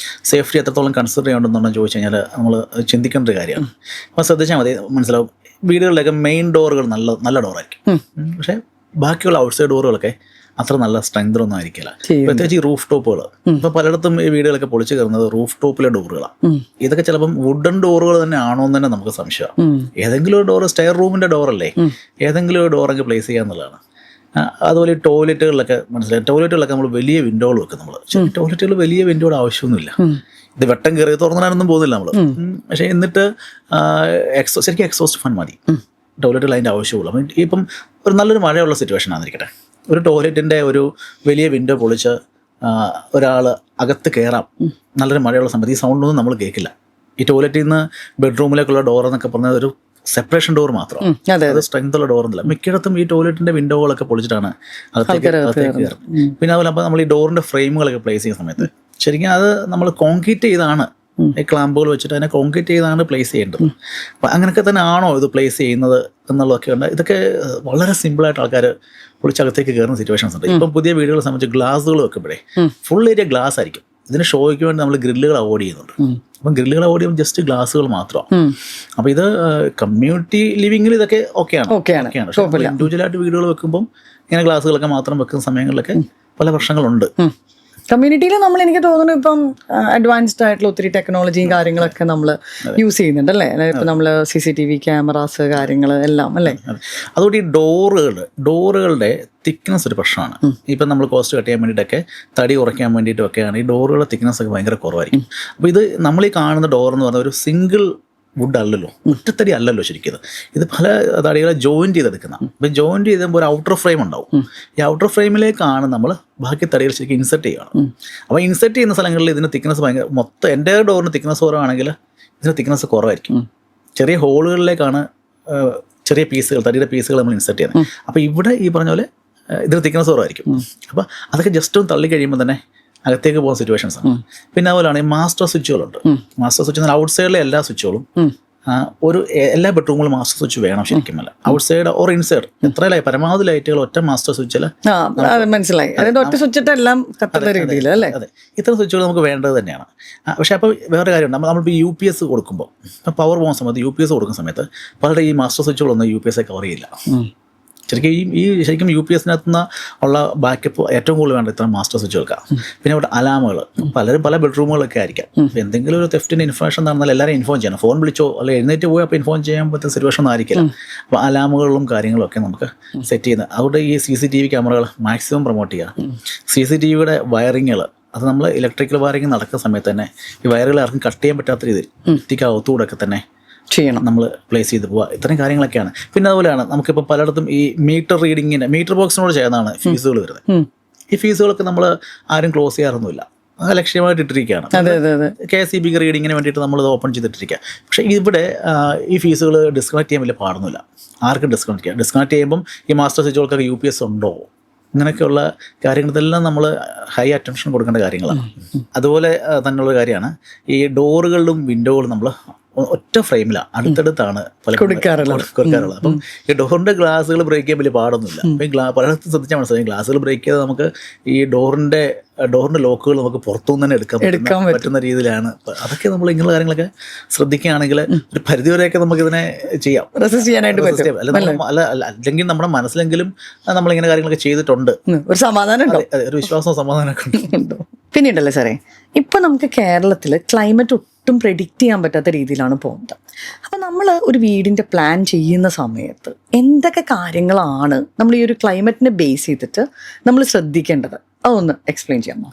സേഫ്റ്റി എത്രത്തോളം കൺസിഡർ ചെയ്യണമെന്നുണ്ടെന്ന് ചോദിച്ചു കഴിഞ്ഞാൽ നമ്മൾ ചിന്തിക്കേണ്ട ഒരു കാര്യമാണ്. അപ്പോൾ ശ്രദ്ധിച്ചാൽ മതി, മനസ്സിലാവും. വീടുകളിലൊക്കെ മെയിൻ ഡോറുകൾ നല്ല ഡോറായിരിക്കും, പക്ഷേ ബാക്കിയുള്ള ഔട്ട്സൈഡ് ഡോറുകളൊക്കെ അത്ര നല്ല സ്ട്രെങ്തൊന്നും ആയിരിക്കില്ല. പ്രത്യേകിച്ച് ഈ റൂഫ് ടോപ്പുകൾ ഇപ്പൊ പലയിടത്തും ഈ വീടുകളൊക്കെ പൊളിച്ചു കയറുന്നത് റൂഫ് ടോപ്പിലെ ഡോറുകളാണ്. ഇതൊക്കെ ചിലപ്പം വുഡൻ ഡോറുകൾ തന്നെ ആണോ എന്ന് തന്നെ നമുക്ക് സംശയമാണ്. ഏതെങ്കിലും ഒരു ഡോർ, സ്റ്റെയർ റൂമിന്റെ ഡോറല്ലേ, ഏതെങ്കിലും ഒരു ഡോറൊക്കെ പ്ലേസ് ചെയ്യാന്നുള്ളതാണ്. അതുപോലെ ടോയ്ലറ്റുകളിലൊക്കെ മനസ്സിലായി, ടോയ്ലറ്റുകളിലൊക്കെ നമ്മൾ വലിയ വിൻഡോകൾ വെക്കും. നമ്മൾ ടോയ്ലറ്റുകൾ വലിയ വിൻഡോയുടെ ആവശ്യമൊന്നുമില്ല. ഇത് വെട്ടം കയറി തുറന്നിടാനൊന്നും പോകുന്നില്ല നമ്മൾ. പക്ഷേ എന്നിട്ട് ശരിക്കും എക്സോസ്റ്റ് ഫാൻ മതി ടോയ്ലറ്റുകൾ, അതിൻ്റെ ആവശ്യമുള്ളൂ. അപ്പം ഇപ്പം ഒരു നല്ലൊരു മഴയുള്ള സിറ്റുവേഷൻ ആണെന്നിരിക്കട്ടെ, ഒരു ടോയ്ലറ്റിൻ്റെ ഒരു വലിയ വിൻഡോ പൊളിച്ച് ഒരാൾ അകത്ത് കയറാം, നല്ലൊരു മഴയുള്ള സമയത്ത് ഈ സൗണ്ടൊന്നും നമ്മൾ കേൾക്കില്ല. ഈ ടോയ്ലറ്റിൽ നിന്ന് ബെഡ്റൂമിലേക്കുള്ള ഡോർ എന്നൊക്കെ പറഞ്ഞാൽ ഒരു സെപ്പറേഷൻ ഡോർ മാത്രം, അത് സ്ട്രെങ്ത് ഉള്ള ഡോർ ഒന്നുമില്ല. മിക്കയിടത്തും ഈ ടോയ്ലറ്റിന്റെ വിൻഡോകളൊക്കെ പൊളിച്ചിട്ടാണ് അകത്തേക്ക് കയറുന്നത്. പിന്നെ അതുപോലെ അപ്പോൾ നമ്മൾ ഈ ഡോറിന്റെ ഫ്രെയിമുകളൊക്കെ പ്ലേസ് ചെയ്യുന്ന സമയത്ത് ശരിക്കും അത് നമ്മൾ കോൺക്രീറ്റ് ചെയ്താണ്, ഈ ക്ലാമ്പുകൾ വെച്ചിട്ട് അതിനെ കോൺക്രീറ്റ് ചെയ്താണ് പ്ലേസ് ചെയ്യേണ്ടത്. അപ്പം അങ്ങനെയൊക്കെ തന്നെ ആണോ ഇത് പ്ലേസ് ചെയ്യുന്നത് എന്നുള്ളതൊക്കെ ഉണ്ട്. ഇതൊക്കെ വളരെ സിമ്പിളായിട്ട് ആൾക്കാർ പൊളിച്ചകത്തേക്ക് കയറുന്ന സിറ്റുവേഷൻസ് ഉണ്ട്. ഇപ്പം പുതിയ വീടുകളെ സംബന്ധിച്ച് ഗ്ലാസുകൾ വെക്കുമ്പോഴേ ഫുൾ ഏരിയ ഗ്ലാസ് ആയിരിക്കും. ഇതിന് ഷോയ്ക്ക് വേണ്ടി നമ്മൾ ഗ്രില്ലുകൾ അവോയ്ഡ് ചെയ്യുന്നുണ്ട്. അപ്പം ഗ്രില്ലുകൾ അവോയ്ഡ് ചെയ്യുമ്പോൾ ജസ്റ്റ് ഗ്ലാസുകൾ മാത്രമാണ്. അപ്പോൾ ഇത് കമ്മ്യൂണിറ്റി ലിവിങ്ങിൽ ഇതൊക്കെ ഓക്കെയാണ്. പക്ഷേ ഇൻഡിവിജ്വലായിട്ട് വീടുകൾ വെക്കുമ്പം ഇങ്ങനെ ഗ്ലാസുകളൊക്കെ മാത്രം വെക്കുന്ന സമയങ്ങളിലൊക്കെ പല പ്രശ്നങ്ങളുണ്ട്. കമ്മ്യൂണിറ്റിയിൽ നമ്മൾ, എനിക്ക് തോന്നുന്നു ഇപ്പം അഡ്വാൻസ്ഡ് ആയിട്ടുള്ള ഒത്തിരി ടെക്നോളജിയും കാര്യങ്ങളൊക്കെ നമ്മൾ യൂസ് ചെയ്യുന്നുണ്ട് അല്ലേ? ഇപ്പം നമ്മൾ CCTV ക്യാമറാസ് കാര്യങ്ങൾ എല്ലാം അല്ലേ? അതുകൊണ്ട് ഈ ഡോറുകളുടെ തിക്നെസ് ഒരു പ്രശ്നമാണ്. ഇപ്പം നമ്മൾ കോസ്റ്റ് കട്ട് ചെയ്യാൻ വേണ്ടിയിട്ടൊക്കെ തടി കുറയ്ക്കാൻ വേണ്ടിയിട്ടൊക്കെയാണ് ഈ ഡോറുകളുടെ തിക്നെസ് ഒക്കെ ഭയങ്കര കുറവായിരിക്കും. അപ്പോൾ ഇത് നമ്മൾ ഈ കാണുന്ന ഡോർ എന്ന് പറഞ്ഞാൽ ഒരു സിംഗിൾ വുഡ് അല്ലല്ലോ, ഒറ്റത്തടി അല്ലല്ലോ ശരിക്കും. ഇത് പല തടികളെ ജോയിൻറ്റ് ചെയ്തെടുക്കുന്ന. അപ്പം ജോയിൻറ്റ് ചെയ്തുമ്പോൾ ഒരു ഔട്ടർ ഫ്രെയിം ഉണ്ടാവും. ഈ ഔട്ടർ ഫ്രെയിമിലേക്കാണ് നമ്മൾ ബാക്കി തടികൾ ശരിക്കും ഇൻസെർട്ട് ചെയ്യണം. അപ്പോൾ ഇൻസെർട്ട് ചെയ്യുന്ന സ്ഥലങ്ങളിൽ ഇതിന് തിക്നെസ് ഭയങ്കര, മൊത്തം എൻ്റെ ഡോറിന് തിക്നെസ് കുറവാണെങ്കിൽ ഇതിന് തിക്നെസ് കുറവായിരിക്കും. ചെറിയ ഹോളുകളിലേക്കാണ് ചെറിയ പീസുകൾ, തടിയുടെ പീസുകൾ നമ്മൾ ഇൻസെർട്ട് ചെയ്യുന്നത്. അപ്പോൾ ഇവിടെ ഈ പറഞ്ഞ പോലെ ഇതിന് തിക്നെസ് കുറവായിരിക്കും. അപ്പോൾ അതൊക്കെ ജസ്റ്റ് ഒന്ന് തള്ളി കഴിയുമ്പോൾ തന്നെ അകത്തേക്ക് പോകുന്ന സിറ്റുവേഷൻസ് ആണ്. പിന്നെ അതുപോലെയാണ് ഈ മാസ്റ്റർ സ്വിച്ചുകളുണ്ട്. മാസ്റ്റർ സ്വിച്ച് എന്നാൽ ഔട്ട് സൈഡിലെ എല്ലാ സ്വിച്ചുകളും എല്ലാ ബെഡ്റൂമിലും മാസ്റ്റർ സ്വിച്ച് വേണം ശരിക്കും. അല്ല ഔട്ട് സൈഡ് ഓർ ഇൻസൈഡ് എത്ര പരമാവധി ലൈറ്റുകൾ ഒറ്റ മാസ്റ്റർ സ്വിച്ചിൽ മനസ്സിലായി. ഒറ്റ സ്വിച്ചിട്ട് എല്ലാം രീതിയിൽ അല്ലേ? അതെ, ഇത്തരം സ്വിച്ചുകൾ നമുക്ക് വേണ്ടത് തന്നെയാണ്. പക്ഷേ അപ്പോൾ വേറെ കാര്യമുണ്ട്, നമ്മളിപ്പോൾ UPS കൊടുക്കുമ്പോൾ, പവർ പോകുന്ന സമയത്ത് UPS കൊടുക്കുന്ന സമയത്ത് പലരുടെ ഈ മാസ്റ്റർ സ്വിച്ചുകളൊന്നും UPS കവർ ചെയ്യില്ല. ശരിക്കും UPSനകത്തുനിന്ന് ഉള്ള ബാക്കപ്പ് ഏറ്റവും കൂടുതൽ വേണ്ട ഇത്ര മാസ്റ്റർ സ്വിച്ചുകൾക്കാണ്. പിന്നെ അവിടെ അലാമുകൾ പലരും പല ബെഡ്റൂമുകളൊക്കെ ആയിരിക്കാം. എന്തെങ്കിലും ഒരു തെഫ്റ്റിൻ്റെ ഇൻഫർമേഷൻ നടന്നാൽ എല്ലാവരും ഇൻഫോം ചെയ്യണം. ഫോൺ വിളിച്ചോ അല്ലെങ്കിൽ എഴുന്നേറ്റ് പോയി അപ്പോൾ ഇൻഫോം ചെയ്യാൻ പറ്റുന്ന സിറ്റുവേഷൻ ഒന്നും ആയിരിക്കില്ല. അപ്പോൾ അലാമുകളും കാര്യങ്ങളൊക്കെ നമുക്ക് സെറ്റ് ചെയ്യുന്നത്. അതുകൊണ്ട് ഈ CCTV ക്യാമറകൾ മാക്സിമം പ്രൊമോട്ട് ചെയ്യുക. CCTVയുടെ വയറിങ്ങുകൾ അത് നമ്മൾ ഇലക്ട്രിക്കൽ വയറിങ് നടക്കുന്ന സമയത്ത് തന്നെ ഈ വയറുകൾ ആർക്കും കട്ട് ചെയ്യാൻ പറ്റാത്ത രീതിയിൽ ഒത്തുകൂടെ ഒക്കെ തന്നെ ചെയ്യണം, നമ്മൾ പ്ലേസ് ചെയ്ത് പോവുക. ഇത്തരം കാര്യങ്ങളൊക്കെയാണ്. പിന്നെ അതുപോലെയാണ് നമുക്കിപ്പോൾ പലയിടത്തും ഈ മീറ്റർ ബോക്സിനോട് ചേർന്നാണ് ഫീസുകൾ വരുന്നത്. ഈ ഫീസുകളൊക്കെ നമ്മൾ ആരും ക്ലോസ് ചെയ്യാറൊന്നുമില്ല, ലക്ഷ്യമായിട്ട് ഇട്ടിരിക്കുകയാണ്. KSEB റീഡിങ്ങിന് വേണ്ടിയിട്ട് നമ്മളിത് ഓപ്പൺ ചെയ്തിട്ടിരിക്കുക. പക്ഷേ ഇവിടെ ഈ ഫീസുകൾ ഡിസ്കണക്ട് ചെയ്യാൻ വലിയ പാടൊന്നുമില്ല. ആർക്കും ഡിസ്കണക്ട് ചെയ്യുമ്പം ഈ മാസ്റ്റർ സ്വിച്ചുകൾക്കൊക്കെ UPS ഉണ്ടോ, ഇങ്ങനെയൊക്കെയുള്ള കാര്യങ്ങളെല്ലാം നമ്മൾ ഹൈ അറ്റൻഷൻ കൊടുക്കേണ്ട കാര്യങ്ങളാണ്. അതുപോലെ തന്നെയുള്ള കാര്യമാണ് ഈ ഡോറുകളിലും വിൻഡോകളും നമ്മൾ ഒറ്റ ഫ്രെയിമിലാണ്, അടുത്തടുത്താണ് കൊടുക്കാറുള്ളത്. അപ്പം ഈ ഡോറിൻ്റെ ഗ്ലാസുകൾ ബ്രേക്ക് ചെയ്യാൻ വലിയ പാടൊന്നുമില്ല. അപ്പം ഈ പലയിടത്തും ശ്രദ്ധിച്ചാൽ മനസ്സിലായി, ഗ്ലാസുകൾ ബ്രേക്ക് ചെയ്ത് നമുക്ക് ഈ ഡോറിൻ്റെ ലോക്കുകൾ നമുക്ക് പുറത്തുനിന്ന് തന്നെ എടുക്കാൻ പറ്റുന്ന രീതിയിലാണ്. അതൊക്കെ നമ്മൾ ഇങ്ങനെയുള്ള കാര്യങ്ങളൊക്കെ ശ്രദ്ധിക്കുകയാണെങ്കിൽ ഒരു പരിധിവരെയൊക്കെ നമുക്കിതിനെ ചെയ്യാം, റെസിസ്റ്റ് ചെയ്യാനായിട്ട് പറ്റും. അല്ലെങ്കിൽ നമ്മുടെ മനസ്സിലെങ്കിലും നമ്മളിങ്ങനെ കാര്യങ്ങളൊക്കെ ചെയ്തിട്ടുണ്ട്, ഒരു സമാധാനം, ഒരു വിശ്വാസവും സമാധാനമൊക്കെ ഉണ്ട്. പിന്നീടല്ലേ സാറേ, ഇപ്പം നമുക്ക് കേരളത്തിൽ ക്ലൈമറ്റ് ഒട്ടും പ്രെഡിക്റ്റ് ചെയ്യാൻ പറ്റാത്ത രീതിയിലാണ് പോകുന്നത്. അപ്പം നമ്മൾ ഒരു വീടിൻ്റെ പ്ലാൻ ചെയ്യുന്ന സമയത്ത് എന്തൊക്കെ കാര്യങ്ങളാണ് നമ്മൾ ഈ ഒരു ക്ലൈമറ്റിനെ ബേസ് ചെയ്തിട്ട് നമ്മൾ ശ്രദ്ധിക്കേണ്ടത്, അതൊന്ന് എക്സ്പ്ലെയിൻ ചെയ്യാമോ?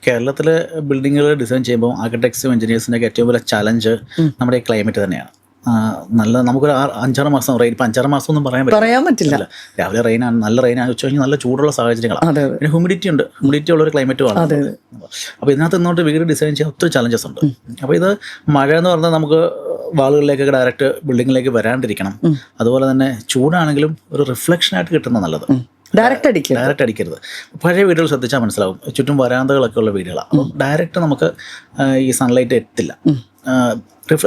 കേരളത്തിലെ ബിൽഡിങ്ങുകൾ ഡിസൈൻ ചെയ്യുമ്പോൾ ആർക്കിടെക്ട്സും എഞ്ചിനീയേഴ്സിൻ്റെ ഏറ്റവും വലിയ ചലഞ്ച് നമ്മുടെ ഈ ക്ലൈമറ്റ് തന്നെയാണ്. നമുക്കൊരു 5-6 മാസം റെയിൻ, ഇപ്പം 5-6 മാസം ഒന്നും പറയാൻ പറ്റില്ല. രാവിലെ റെയിനാണ്, നല്ല റെയിനാണ്, ഉച്ച കഴിഞ്ഞ് നല്ല ചൂടുള്ള സാഹചര്യങ്ങളാണ്. പിന്നെ ഹ്യൂമിഡിറ്റി ഉള്ളൊരു ക്ലൈമറ്റുമാണ്. അപ്പോൾ ഇതിനകത്ത് നിന്നോട്ട് വീട് ഡിസൈൻ ചെയ്യാൻ ഒത്തിരി ചലഞ്ചസ് ഉണ്ട്. അപ്പോൾ ഇത് മഴ എന്ന് പറഞ്ഞാൽ നമുക്ക് വാളുകളിലേക്കൊക്കെ ഡയറക്റ്റ് ബിൽഡിങ്ങിലേക്ക് വരാണ്ടിരിക്കണം. അതുപോലെ തന്നെ ചൂടാണെങ്കിലും ഒരു റിഫ്ലക്ഷനായിട്ട് കിട്ടുന്ന നല്ലത്, ഡയറക്റ്റ് അടിക്കരുത്. പഴയ വീടുകൾ ശ്രദ്ധിച്ചാൽ മനസ്സിലാവും, ചുറ്റും വരാന്തകളൊക്കെ ഉള്ള വീടുകളാണ്. അപ്പം ഡയറക്റ്റ് നമുക്ക് ഈ സൺലൈറ്റ് എത്തില്ല.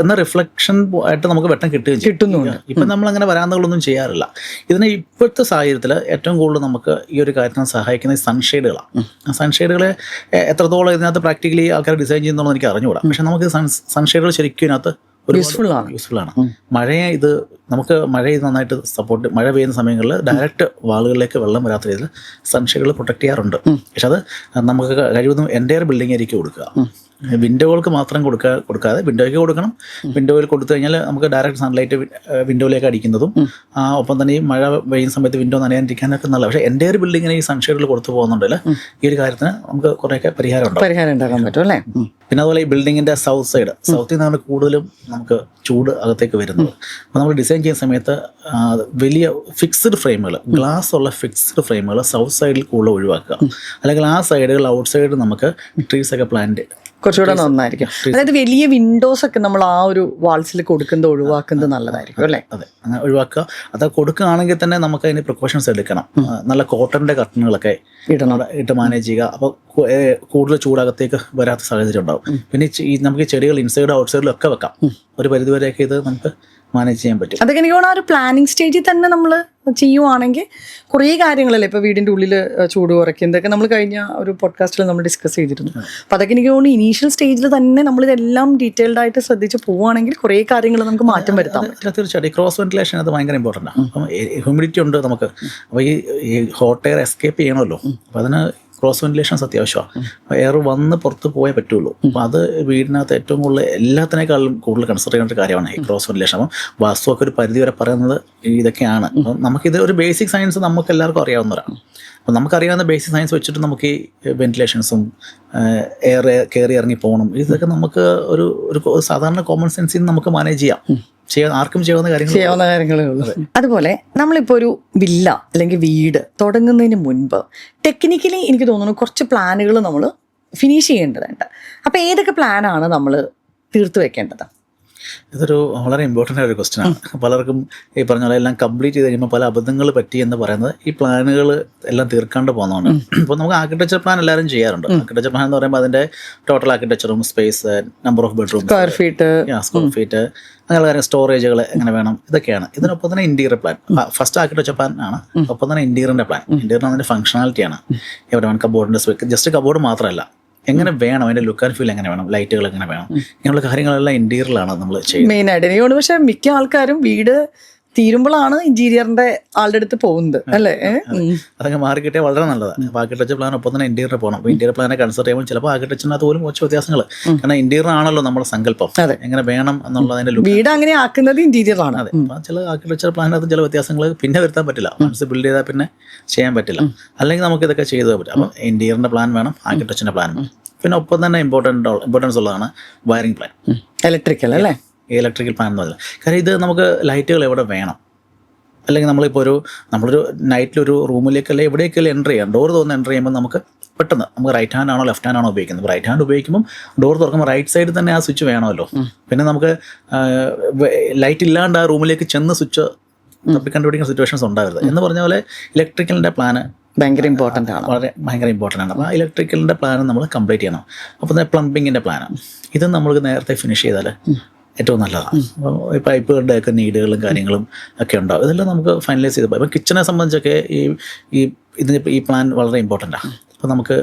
എന്നാൽ റിഫ്ലക്ഷൻ ആയിട്ട് നമുക്ക് വെട്ടം കിട്ടുന്നു. ഇപ്പം നമ്മളങ്ങനെ വരാന്തകളൊന്നും ചെയ്യാറില്ല. ഇതിന് ഇപ്പോഴത്തെ സാഹചര്യത്തിൽ ഏറ്റവും കൂടുതൽ നമുക്ക് ഈ ഒരു കാര്യത്തിന് സഹായിക്കുന്ന ഈ സൺഷെയ്ഡുകളാണ്. സൺഷെയ്ഡുകളെ എത്രത്തോളം ഇതിനകത്ത് പ്രാക്ടിക്കലി ആൾക്കാർ ഡിസൈൻ ചെയ്യുന്നതെന്ന് എനിക്ക് അറിഞ്ഞുകൂടാ. പക്ഷെ നമുക്ക് സൺഷെയ്ഡുകൾ ശരിക്കും ഇതിനകത്ത് യൂസ്ഫുൾ ആണ്. മഴയെ ഇത് നമുക്ക് നന്നായിട്ട് മഴ പെയ്യുന്ന സമയങ്ങളിൽ ഡയറക്റ്റ് വാളുകളിലേക്ക് വെള്ളം വരാത്ത രീതിയിൽ സൺഷെയ്ഡുകൾ പ്രൊട്ടക്ട് ചെയ്യാറുണ്ട്. പക്ഷെ അത് നമുക്ക് കഴിവതും എൻ്റയർ ബിൽഡിംഗ് ഏരിയയ്ക്ക് കൊടുക്കുക. വിൻഡോകൾക്ക് മാത്രം കൊടുക്കാതെ വിൻഡോയ്ക്ക് കൊടുക്കണം. വിൻഡോയിൽ കൊടുത്തു കഴിഞ്ഞാൽ നമുക്ക് ഡയറക്റ്റ് സൺലൈറ്റ് വിൻഡോയിലേക്ക് അടിക്കുന്നതും ഒപ്പം തന്നെ ഈ മഴ പെയ്യുന്ന സമയത്ത് വിൻഡോ നനയാണ്ടിരിക്കാനൊക്കെ നല്ല. പക്ഷേ എൻ്റെ ഒരു ബിൽഡിങ്ങിന് ഈ സൺഷെയ്ഡിൽ കൊടുത്തു പോകുന്നുണ്ടല്ലോ, ഈ ഒരു കാര്യത്തിന് നമുക്ക് കുറേയൊക്കെ പരിഹാരം ഉണ്ടാക്കാൻ പറ്റും അല്ലേ. പിന്നെ അതുപോലെ ഈ ബിൽഡിങ്ങിൻ്റെ സൗത്തിൽ നിന്നാണ് കൂടുതലും നമുക്ക് ചൂട് അകത്തേക്ക് വരുന്നത്. അപ്പോൾ നമ്മൾ ഡിസൈൻ ചെയ്യുന്ന സമയത്ത് വലിയ ഫിക്സ്ഡ് ഫ്രെയിമുകൾ, ഗ്ലാസ് ഉള്ള ഫിക്സ്ഡ് ഫ്രെയിമുകൾ സൗത്ത് സൈഡിൽ കൂടുതൽ ഒഴിവാക്കുക. അല്ലെങ്കിൽ ആ സൈഡുകൾ ഔട്ട് സൈഡ് നമുക്ക് ട്രീസൊക്കെ പ്ലാന്റ് കുറച്ചുകൂടെ നന്നായിരിക്കും. അതായത് വലിയ വിൻഡോസ് ഒക്കെ നമ്മൾ ആ ഒരു വാൾസിൽ കൊടുക്കുന്നത് ഒഴിവാക്കുന്നത് നല്ലതായിരിക്കും അല്ലേ. അതെ, അങ്ങനെ ഒഴിവാക്കുക. അത് കൊടുക്കുകയാണെങ്കിൽ തന്നെ നമുക്ക് അതിന് പ്രിക്കോഷൻസ് എടുക്കണം. നല്ല കോട്ടന്റെ കർട്ടനുകളൊക്കെ ഇട്ട് മാനേജ് ചെയ്യുക. അപ്പോൾ കൂടുതൽ ചൂടകത്തേക്ക് വരാത്ത സാഹചര്യം ഉണ്ടാവും. പിന്നെ നമുക്ക് ചെടികൾ ഇൻസൈഡ് ഔട്ട് സൈഡിലും ഒക്കെ വെക്കാം. ഒരു പരിധിവരെയൊക്കെ ഇത് നമുക്ക് മാനേജ് ചെയ്യാൻ പറ്റും. അതൊക്കെ എനിക്ക് തോന്നുന്നു ആ ഒരു പ്ലാനിങ് സ്റ്റേജിൽ തന്നെ നമ്മൾ ചെയ്യുവാണെങ്കിൽ കുറേ കാര്യങ്ങളല്ലേ. ഇപ്പോൾ വീടിൻ്റെ ഉള്ളിൽ ചൂട് കുറയ്ക്കുന്നതൊക്കെ നമ്മൾ കഴിഞ്ഞ ഒരു പോഡ്കാസ്റ്റിൽ നമ്മൾ ഡിസ്കസ് ചെയ്തിരുന്നു. അപ്പോൾ അതൊക്കെ എനിക്ക് തോന്നുന്നു ഇനീഷ്യൽ സ്റ്റേജിൽ തന്നെ നമ്മളിതെല്ലാം ഡീറ്റെയിൽഡ് ആയിട്ട് ശ്രദ്ധിച്ച് പോവുകയാണെങ്കിൽ കുറേ കാര്യങ്ങൾ നമുക്ക് മാറ്റം വരുത്താം. തീർച്ചയായിട്ടും ക്രോസ് വെന്റിലേഷൻ അത് ഭയങ്കര ഇമ്പോർട്ടൻ്റ് ആണ്. അപ്പം ഹ്യൂമിഡിറ്റി ഉണ്ട് നമുക്ക്. അപ്പോൾ ഈ ഹോട്ട് എയർ എസ്കേപ്പ് ചെയ്യണമല്ലോ. അപ്പോൾ അതിന് ക്രോസ് വെന്റിലേഷൻസ് അത്യാവശ്യമാണ്. എയർ വന്ന് പുറത്ത് പോയേ പറ്റുള്ളൂ. അപ്പോൾ അത് വീടിനകത്ത് ഏറ്റവും കൂടുതൽ എല്ലാത്തിനേക്കാളും കൂടുതൽ കൺസിഡർ ചെയ്യേണ്ട ഒരു കാര്യമാണ് ഈ ക്രോസ് വെന്റിലേഷൻ. അപ്പം വാസ്തുവൊക്കെ ഒരു പരിധി വരെ പറയുന്നത് ഇതൊക്കെയാണ്. അപ്പം നമുക്കിത് ഒരു ബേസിക് സയൻസ് നമുക്ക് എല്ലാവർക്കും അറിയാവുന്നതാണ്. അപ്പം നമുക്കറിയാവുന്ന ബേസിക് സയൻസ് വെച്ചിട്ട് നമുക്ക് ഈ വെന്റിലേഷൻസും എയർ കയറി ഇറങ്ങി പോകണം, ഇതൊക്കെ നമുക്ക് ഒരു സാധാരണ കോമൺ സെൻസിൽ നിന്ന് നമുക്ക് മാനേജ് ചെയ്യാം. ആർക്കും ചെയ്യാവുന്ന കാര്യങ്ങളേ ഉള്ളൂ. അതുപോലെ നമ്മളിപ്പോൾ ഒരു വില്ല അല്ലെങ്കിൽ വീട് തുടങ്ങുന്നതിന് മുൻപ് ടെക്നിക്കലി എനിക്ക് തോന്നുന്നു കുറച്ച് പ്ലാനുകൾ നമ്മൾ ഫിനിഷ് ചെയ്യേണ്ടതുണ്ട്. അപ്പോൾ ഏതൊക്കെ പ്ലാനാണ് നമ്മൾ തീർത്തു വെക്കേണ്ടത്? ഇതൊരു വളരെ ഇമ്പോർട്ടൻ്റ് ആയ ഒരു ക്വസ്റ്റ്യൻ ആണ്. പലർക്കും ഈ പറഞ്ഞ പോലെ എല്ലാം കംപ്ലീറ്റ് ചെയ്ത് കഴിയുമ്പോൾ പല അബദ്ധങ്ങൾ പറ്റി എന്ന് പറയുന്നത് ഈ പ്ലാനുകൾ എല്ലാം തീർക്കാണ്ട് പോകുന്നതാണ്. ഇപ്പോൾ നമുക്ക് ആർക്കിടെക്ചർ പ്ലാൻ എല്ലാവരും ചെയ്യാറുണ്ട്. ആർക്കിടെക്ചർ പ്ലാൻ എന്ന് പറയുമ്പോൾ അതിൻ്റെ ടോട്ടൽ ആർക്കിടെക്ചറും space, number of bedroom, square feet, അങ്ങനെയുള്ള കാര്യം, സ്റ്റോറേജുകൾ എങ്ങനെ വേണം, ഇതൊക്കെയാണ്. ഇതിനൊപ്പം തന്നെ interior plan, first architecture plan ആണ്. ഒപ്പം തന്നെ ഇൻറ്റീരിയറിൻ്റെ പ്ലാൻ. ഇൻറ്റീരിയർ അതിൻ്റെ ഫങ്ഷണാലിറ്റിയാണ്. എവിടെ വേണം കബോർഡിൻ്റെ ജസ്റ്റ് കബോർഡ് മാത്രമല്ല, എങ്ങനെ വേണം, അതിൻ്റെ ലുക്ക് ആൻഡ് ഫീൽ എങ്ങനെ വേണം, ലൈറ്റുകൾ എങ്ങനെ വേണം, ഇങ്ങനെയുള്ള കാര്യങ്ങളെല്ലാം ഇൻറ്റീരിയറിലാണ് നമ്മൾ ചെയ്യുന്നത് മെയിനായിട്ട്. എനിക്ക് പക്ഷേ മിക്ക ആൾക്കാരും വീട് തീരുമ്പോഴാണ് ഇന്റീരിയറിന്റെ ആളുടെ അടുത്ത് പോകുന്നത് അല്ലേ. അതൊക്കെ മാറിക്കിട്ടിയാൽ വളരെ നല്ലതാണ്. അപ്പോൾ ആർക്കിടെക്ചർ പ്ലാൻ ഒപ്പം തന്നെ ഇന്റീരിയർ പോകണം. അപ്പോൾ ഇന്റീരിയർ പ്ലാനെ കൺസിഡർ ചെയ്യുമ്പോൾ ചിലപ്പോൾ ആർക്കിടെക്ചറിനകത്ത് പോലും കുറച്ച് വ്യത്യാസങ്ങൾ, കാരണം ഇന്റീരിയർ ആണല്ലോ നമ്മുടെ സങ്കല്പം, എങ്ങനെ വേണം എന്നുള്ളതിന്റെ വീട് അങ്ങനെ ആക്കുന്നത് ഇന്റീരിയർ ആണ്. അതെ, അപ്പോൾ ചില ആർക്കിടെക്ചർ പ്ലാനകത്ത് ചില വ്യത്യാസങ്ങൾ പിന്നെ വരുത്താൻ പറ്റില്ല. മനസ്സ് ബിൽഡ് ചെയ്താൽ പിന്നെ ചെയ്യാൻ പറ്റില്ല. അല്ലെങ്കിൽ നമുക്ക് ഇതൊക്കെ ചെയ്തു പറ്റും. അപ്പം ഇന്റീരിയറിന്റെ പ്ലാൻ വേണം, ആർക്കിടെക്ചറിന്റെ പ്ലാൻ വേണം. പിന്നെ ഒപ്പം തന്നെ ഇമ്പോർട്ടൻസ് ഉള്ളതാണ് വയറിംഗ് പ്ലാൻ, ഇലക്ട്രിക്കൽ അല്ലേ. ഇലക്ട്രിക്കൽ പ്ലാൻ എന്ന് പറഞ്ഞാൽ കാരണം ഇത് നമുക്ക് ലൈറ്റുകൾ എവിടെ വേണം, അല്ലെങ്കിൽ നമ്മളൊരു നൈറ്റിലൊരു റൂമിലേക്കല്ലേ എവിടേക്കല്ലേ എൻ്റർ ചെയ്യാം, ഡോർ തുറന്ന് എൻ്റർ ചെയ്യുമ്പോൾ നമുക്ക് പെട്ടെന്ന് നമുക്ക് റൈറ്റ് ഹാൻഡ് ആണോ ലെഫ്റ്റ് ഹാൻഡ് ആണോ ഉപയോഗിക്കുന്നത്. റൈറ്റ് ഹാൻഡ് ഉപയോഗിക്കുമ്പോൾ ഡോർ തുറക്കുമ്പോൾ റൈറ്റ് സൈഡിൽ തന്നെ ആ സ്വിച്ച് വേണമല്ലോ. പിന്നെ നമുക്ക് ലൈറ്റ് ഇല്ലാണ്ട് ആ റൂമിലേക്ക് ചെന്ന് സ്വിച്ച് കണ്ടുപിടിക്കുന്ന സിറ്റുവേഷൻസ് ഉണ്ടാവരുത്. എന്ന് പറഞ്ഞ പോലെ ഇലക്ട്രിക്കലിൻ്റെ പ്ലാന് ഭയങ്കര ഇമ്പോർട്ടൻ്റ് ആണ്, വളരെ ഭയങ്കര ഇമ്പോർട്ടൻ്റ് ആണ്. അപ്പോൾ ആ ഇലക്ട്രിക്കലിൻ്റെ പ്ലാൻ നമ്മൾ കംപ്ലീറ്റ് ചെയ്യണം. അപ്പോൾ തന്നെ പ്ലംബിങ്ങിൻ്റെ പ്ലാൻ, ഇത് നമ്മൾക്ക് നേരത്തെ ഫിനിഷ് ചെയ്താൽ ഏറ്റവും നല്ലതാണ്. ഈ പൈപ്പുകളുടെ ഒക്കെ നീഡുകളും കാര്യങ്ങളും ഒക്കെ ഉണ്ടാവും. ഇതെല്ലാം നമുക്ക് ഫൈനലൈസ് ചെയ്ത് ഇപ്പം കിച്ചനെ സംബന്ധിച്ചൊക്കെ ഈ പ്ലാൻ വളരെ ഇമ്പോർട്ടൻ്റാണ്. അപ്പോൾ നമുക്ക്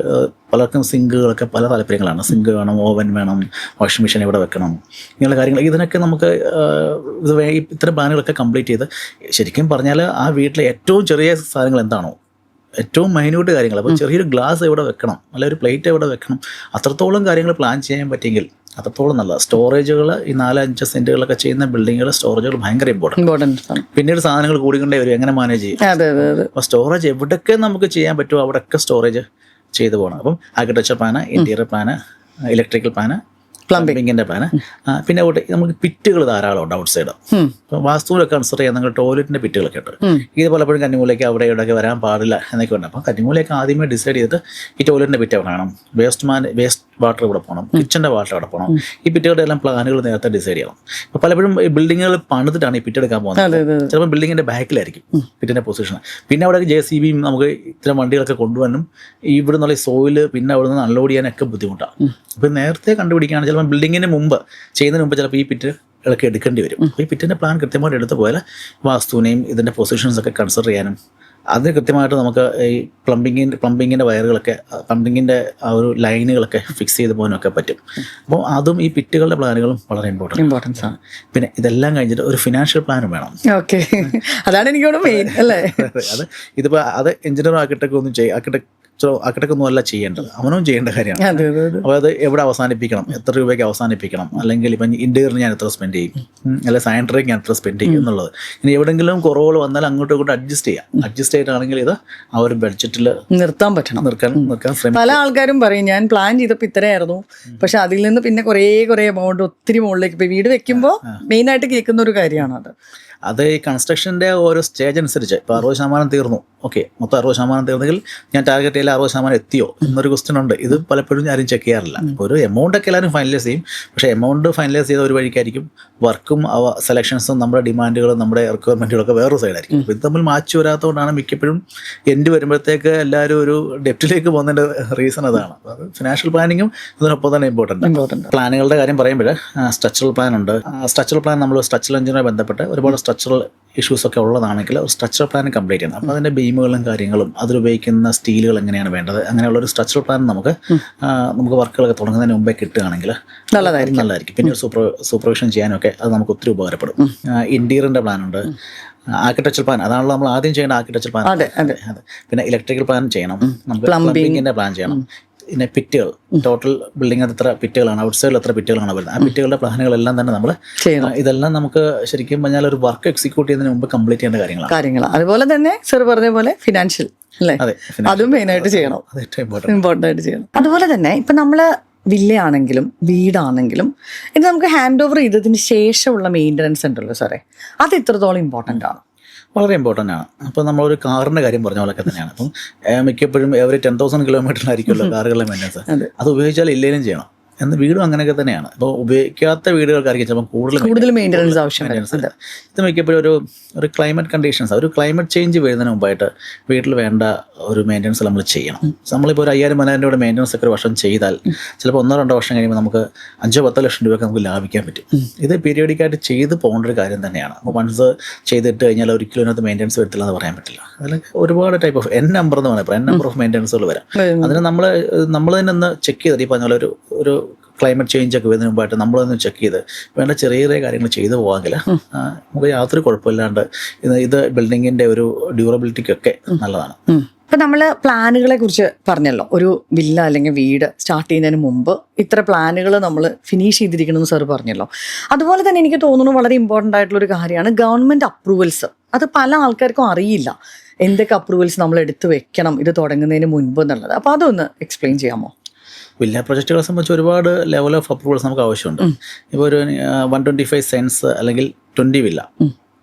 പലർക്കും സിങ്കുകളൊക്കെ പല താല്പര്യങ്ങളാണ്. സിങ്ക് വേണം, ഓവൻ വേണം, വാഷിംഗ് മെഷീൻ ഇവിടെ വെക്കണം, ഇങ്ങനെയുള്ള കാര്യങ്ങൾ. ഇതിനൊക്കെ നമുക്ക് ഇത്തരം പ്ലാനുകളൊക്കെ കംപ്ലീറ്റ് ചെയ്ത് ശരിക്കും പറഞ്ഞാൽ ആ വീട്ടിലെ ഏറ്റവും ചെറിയ സാധനങ്ങൾ എന്താണോ, ഏറ്റവും മൈന്യൂട്ട് കാര്യങ്ങൾ, അപ്പോൾ ചെറിയൊരു ഗ്ലാസ് എവിടെ വെക്കണം, അല്ലെ ഒരു പ്ലേറ്റ് എവിടെ വെക്കണം, അത്രത്തോളം കാര്യങ്ങൾ പ്ലാൻ ചെയ്യാൻ പറ്റിയെങ്കിൽ അത്രത്തോളം നല്ല. സ്റ്റോറേജുകൾ ഈ 4-5 സെന്റുകളൊക്കെ ചെയ്യുന്ന ബിൽഡിങ്ങുകൾ സ്റ്റോറേജുകൾ ഭയങ്കര ഇമ്പോർട്ടൻറ്റ്. പിന്നീട് സാധനങ്ങൾ കൂടിക്കൊണ്ടേ വരും, എങ്ങനെ മാനേജ് ചെയ്യും. അപ്പോൾ സ്റ്റോറേജ് എവിടെയൊക്കെ നമുക്ക് ചെയ്യാൻ പറ്റുമോ അവിടെയൊക്കെ സ്റ്റോറേജ് ചെയ്തു പോകണം. അപ്പം architecture plan, interior plan, electrical plan, പ്ലംബിങ്ങിൻ്റെ പ്ലാന്, പിന്നെ നമുക്ക് പിറ്റുകൾ ധാരാളം ഉണ്ട് ഔട്ട് സൈഡ്. അപ്പോൾ വാസ്തുവിലൊക്കെ കൺസിഡർ ചെയ്യാൻ നിങ്ങൾ ടോയ്ലറ്റിൻ്റെ പിറ്റുകളൊക്കെ ഉണ്ട്. ഇത് പലപ്പോഴും കന്നിമൂലയ്ക്ക് അവിടെ ഇവിടെയൊക്കെ വരാൻ പാടില്ല എന്നൊക്കെ ഉണ്ട്. അപ്പം കന്നിമൂലയൊക്കെ ആദ്യമേ ഡിസൈഡ് ചെയ്തിട്ട് ഈ ടോയ്ലറ്റിൻ്റെ പിറ്റ് എവിടെ വേണം, വേസ്റ്റ് വാട്ടർ ഇവിടെ പോകണം, കിച്ചൻ്റെ വാട്ടർ ഇവിടെ പോകണം, ഈ പിറ്റുകളുടെ എല്ലാം പ്ലാനുകൾ നേരത്തെ ഡിസൈഡ് ചെയ്യണം. അപ്പോൾ പലപ്പോഴും ഈ ബിൽഡിങ്ങുകൾ പണിതിട്ടാണ് ഈ പിറ്റ് എടുക്കാൻ പോകുന്നത്. ചിലപ്പോൾ ബിൽഡിങ്ങിൻ്റെ ബാക്കിലായിരിക്കും പിറ്റിൻ്റെ പൊസിഷൻ. പിന്നെ അവിടെ JCB നമുക്ക് ഇത്തരം വണ്ടികളൊക്കെ കൊണ്ടുപോകാനും ഇവിടെ നിന്നുള്ള സോയില് പിന്നെ അവിടെ നിന്ന് അൺലോഡ് ചെയ്യാനൊക്കെ ബുദ്ധിമുട്ടാണ്. അപ്പോൾ നേരത്തെ കണ്ടുപിടിക്കുകയാണ് ചിലപ്പോൾ ബിൽഡിങ്ങിന് മുമ്പ് ചെയ്യുന്നതിന് മുമ്പ് ചിലപ്പോൾ ഈ പിറ്റ് ഇളക്കി എടുക്കേണ്ടി വരും. അപ്പോൾ ഈ പിറ്റിൻ്റെ പ്ലാൻ കൃത്യമായിട്ട് എടുത്തു പോയാൽ വാസ്തുവിനെയും ഇതിൻ്റെ പൊസിഷൻസൊക്കെ കൺസിഡർ ചെയ്യാനും അത് കൃത്യമായിട്ട് നമുക്ക് ഈ പ്ലംബിങ്ങിൻ്റെ വയറുകളൊക്കെ പ്ലംബിങ്ങിൻ്റെ ആ ഒരു ലൈനുകളൊക്കെ ഫിക്സ് ചെയ്ത് പോകാനൊക്കെ പറ്റും. അപ്പോൾ അതും ഈ പിറ്റുകളുടെ പ്ലാനുകളും വളരെ ഇമ്പോർട്ടൻസ് ആണ്. പിന്നെ ഇതെല്ലാം കഴിഞ്ഞിട്ട് ഒരു ഫിനാൻഷ്യൽ പ്ലാനും വേണം. ഓക്കെ, അതാണ് എനിക്കോട് മെയിൻ അല്ലേ. അത് ഇതിപ്പോൾ അത് എഞ്ചിനീയർ ആർക്കിടെക്റ്റൊന്നും അല്ല ചെയ്യേണ്ടത്, അവനും ചെയ്യേണ്ട കാര്യമാണ്. അപ്പോൾ അത് എവിടെ അവസാനിപ്പിക്കണം, എത്ര രൂപയ്ക്ക് അവസാനിപ്പിക്കണം, അല്ലെങ്കിൽ ഇപ്പം ഇൻറ്റീരിയറിന് ഞാൻ എത്ര സ്പെൻഡ് ചെയ്യും, അല്ലെങ്കിൽ സാനിറ്ററിക്ക് ഞാൻ എത്ര സ്പെൻഡ് ചെയ്യും എന്നുള്ളത്. ഇനി എവിടെയെങ്കിലും കുറവുകൾ വന്നാൽ അങ്ങോട്ടും ഇങ്ങോട്ടും അഡ്ജസ്റ്റ് ചെയ്തിട്ടാണെങ്കിൽ ഇത് ആ ഒരു ബഡ്ജറ്റിൽ നിർത്താൻ ശ്രമിക്കും. പല ആൾക്കാരും പറയും ഞാൻ പ്ലാൻ ചെയ്തപ്പോൾ ഇത്രയായിരുന്നു, പക്ഷെ അതിൽ നിന്ന് പിന്നെ കുറേ എമൗണ്ട് ഒത്തിരി മുകളിലേക്ക് ഇപ്പോൾ വീട് വെക്കുമ്പോൾ മെയിനായിട്ട് കേൾക്കുന്ന ഒരു കാര്യമാണ് അത്. അത് ഈ കൺസ്ട്രക്ഷൻ്റെ ഓരോ സ്റ്റേജ് അനുസരിച്ച് ഇപ്പോൾ 60% തീർന്നു, ഓക്കെ, മൊത്തം 60% തീർന്നെങ്കിൽ ഞാൻ ടാർഗറ്റ് ചെയ്യൽ 60% എത്തിയോ എന്നൊരു ക്വസ്റ്റ്യൻ ഉണ്ട്. ഇത് പലപ്പോഴും ആരും ചെക്ക് ചെയ്യാറില്ല. ഒരു എമൗണ്ടൊക്കെ എല്ലാവരും ഫൈനലൈസ് ചെയ്യും, പക്ഷേ എമൗണ്ട് ഫൈനലൈസ് ചെയ്ത ഒരു വഴിക്കായിരിക്കും വർക്കും സെലക്ഷൻസും നമ്മുടെ ഡിമാൻഡുകളും നമ്മുടെ റിക്വയർമെൻറ്റുകളൊക്കെ വേറൊരു സൈഡായിരിക്കും. അപ്പോൾ ഇത് തമ്മിൽ മാച്ച് വരാത്തതുകൊണ്ടാണ് മിക്കപ്പോഴും എൻഡ് വരുമ്പോഴത്തേക്ക് എല്ലാവരും ഒരു ഡെപ്റ്റിലേക്ക് പോകുന്നതിൻ്റെ റീസൺ അതാണ്. അത് ഫിനാൻഷ്യൽ പ്ലാനിങ്ങും ഇതിനൊപ്പം തന്നെ ഇമ്പോർട്ടൻ്റ്. പ്ലാനുകളുടെ കാര്യം പറയുമ്പോൾ സ്ട്രക്ചറൽ പ്ലാൻ ഉണ്ട്. സ്ട്രക്ചറൽ പ്ലാൻ നമ്മൾ സ്ട്രക്ചറൽ എഞ്ചിനുമായി ബന്ധപ്പെട്ട് ഒരുപാട് സ്ട്രക്ചറൽ ഇഷ്യൂസ് ഒക്കെ ഉള്ളതാണെങ്കിൽ ഒരു സ്ട്രക്ചറൽ പ്ലാൻ കംപ്ലീറ്റ് ചെയ്യണം. അപ്പോൾ അതിൻ്റെ ബീമുകളും കാര്യങ്ങളും അതിലുപയോഗിക്കുന്ന സ്റ്റീലുകൾ എങ്ങനെയാണ് വേണ്ടത്, അങ്ങനെയുള്ള ഒരു സ്ട്രക്ചറൽ പ്ലാൻ നമുക്ക് വർക്കുകളൊക്കെ തുടങ്ങുന്നതിന് മുമ്പേ കിട്ടുകയാണെങ്കിൽ നല്ലതായിരിക്കും. പിന്നെ ഒരു സൂപ്പർവിഷൻ ചെയ്യാനൊക്കെ അത് നമുക്ക് ഒത്തിരി ഉപകാരപ്പെടും. ഇൻറ്റീരിയറിൻ്റെ പ്ലാനുണ്ട്, ആർക്കിടെക്ചർ പ്ലാൻ, അതാണല്ലോ നമ്മൾ ആദ്യം ചെയ്യേണ്ട ആർക്കിടെക്ചർ പ്ലാൻ. അതെ. പിന്നെ ഇലക്ട്രിക്കൽ പ്ലാൻ ചെയ്യണം, നമുക്ക് പ്ലംബിങ്ങിൻ്റെ പ്ലാൻ ചെയ്യണം. പിന്നെ പിറ്റുകൾ, ടോട്ടൽ ബിൽഡിങ്ങിനകത്ത് എത്ര പിറ്റുകളാണ്, ഔട്ട് സൈഡിൽ എത്ര പിറ്റുകളാണ് വരുന്നത്, ആ പിറ്റുകളുടെ പ്ലാനുകളെല്ലാം തന്നെ നമ്മൾ ഇതെല്ലാം നമുക്ക് ശരിക്കും പറഞ്ഞാൽ ഒരു വർക്ക് എക്സിക്യൂട്ട് ചെയ്യുന്നതിന് മുമ്പ് കംപ്ലീറ്റ് ചെയ്യേണ്ട കാര്യങ്ങളാണ്. അതുപോലെ തന്നെ സർ പറഞ്ഞ പോലെ ഫിനാൻഷ്യൽ അല്ലേ, അതും മെയിനായിട്ട് ചെയ്യണം, ഇമ്പോർട്ടൻ്റ് ആയിട്ട് ചെയ്യണം. അതുപോലെ തന്നെ ഇപ്പം നമ്മൾ വില്ലയാണെങ്കിലും വീടാണെങ്കിലും ഇത് നമുക്ക് ഹാൻഡ് ഓവർ ചെയ്തതിന് ശേഷമുള്ള മെയിൻ്റനൻസ് ഉണ്ടല്ലോ സാറേ, അത് എത്രത്തോളം ഇമ്പോർട്ടൻ്റ് ആണ്? വളരെ ഇമ്പോർട്ടൻ്റ് ആണ്. അപ്പോൾ നമ്മളൊരു കാറിൻ്റെ കാര്യം പറഞ്ഞ പോലെയൊക്കെ തന്നെയാണ്. അപ്പം മിക്കപ്പോഴും എവറി 10,000 കിലോമീറ്ററിലായിരിക്കുമല്ലോ കാറുകളുടെ മെയിൻ്റനൻസ്. അത് ഉപയോഗിച്ചാൽ ഇല്ലെങ്കിലും ചെയ്യണം. എന്ന് വീടും അങ്ങനെയൊക്കെ തന്നെയാണ്. അപ്പോൾ ഉപയോഗിക്കാത്ത വീടുകൾക്കായിരിക്കും ചിലപ്പോൾ കൂടുതൽ മെയിൻ്റനൻസ് ആവശ്യം. ഇത് മിക്കപ്പോഴും ഒരു ക്ലൈമറ്റ് കണ്ടീഷൻസ്, ഒരു ക്ലൈമറ്റ് ചേഞ്ച് വരുന്നതിന് മുമ്പായിട്ട് വീട്ടിൽ വേണ്ട ഒരു മെയിൻ്റനൻസ് നമ്മൾ ചെയ്യണം. നമ്മളിപ്പോൾ ഒരു 5,000-10,000 രൂപയുടെ മെയിൻ്റനൻസ് ഒക്കെ ഒരു വർഷം ചെയ്താൽ ചിലപ്പോൾ 1-2 വർഷം കഴിയുമ്പോൾ നമുക്ക് 5-10 ലക്ഷം രൂപയൊക്കെ നമുക്ക് ലാഭിക്കാൻ പറ്റും. ഇത് പീരിയോഡിക്കായിട്ട് ചെയ്ത് പോകേണ്ട ഒരു കാര്യം തന്നെയാണ്. അപ്പോൾ വൺസ് ചെയ്തിട്ട് കഴിഞ്ഞാൽ ഒരിക്കലും അതിനകത്ത് മെയിൻ്റനൻസ് വരത്തില്ല എന്ന് പറയാൻ പറ്റില്ല. അതിൽ ഒരുപാട് ടൈപ്പ് ഓഫ് നമ്പർ എന്ന് പറയുമ്പോൾ നമ്പർ ഓഫ് മെയിൻ്റനൻസുകൾ വരാം. അതിന് നമ്മൾ തന്നെ ഒന്ന് ചെക്ക് ചെയ്തിട്ട് ഈ പറഞ്ഞ പോലെ ഒരു ക്ലൈമറ്റ് ചേഞ്ച് ഒക്കെ വരുന്നതിന് മുമ്പായിട്ട് നമ്മളൊന്ന് ചെക്ക് ചെയ്ത് വേണ്ട ചെറിയ ചെറിയ കാര്യങ്ങൾ ചെയ്തു പോകാമെങ്കിൽ നമുക്ക് യാതൊരു കുഴപ്പമില്ലാണ്ട് ഇത് ബിൽഡിങ്ങിൻ്റെ ഒരു ഡ്യൂറബിലിറ്റിക്കൊക്കെ നല്ലതാണ്. ഇപ്പം നമ്മൾ പ്ലാനുകളെ കുറിച്ച് പറഞ്ഞല്ലോ, ഒരു വില്ല അല്ലെങ്കിൽ വീട് സ്റ്റാർട്ട് ചെയ്യുന്നതിന് മുമ്പ് ഇത്ര പ്ലാനുകൾ നമ്മൾ ഫിനിഷ് ചെയ്തിരിക്കണമെന്ന് സാർ പറഞ്ഞല്ലോ. അതുപോലെ തന്നെ എനിക്ക് തോന്നുന്നു വളരെ ഇമ്പോർട്ടൻ്റ് ആയിട്ടുള്ളൊരു കാര്യമാണ് ഗവൺമെൻറ് അപ്രൂവൽസ്. അത് പല ആൾക്കാർക്കും അറിയില്ല എന്തൊക്കെ അപ്രൂവൽസ് നമ്മൾ എടുത്ത് വെക്കണം ഇത് തുടങ്ങുന്നതിന് മുൻപ് എന്നുള്ളത്. അപ്പോൾ അതൊന്ന് എക്സ്പ്ലെയിൻ ചെയ്യാമോ? വില്ല പ്രൊജക്റ്റുകളെ സംബന്ധിച്ച് ഒരുപാട് ലെവൽ ഓഫ് അപ്രൂവൽസ് നമുക്ക് ആവശ്യമുണ്ട്. ഇപ്പോൾ ഒരു 125 സെൻസ് അല്ലെങ്കിൽ 20 വില്ല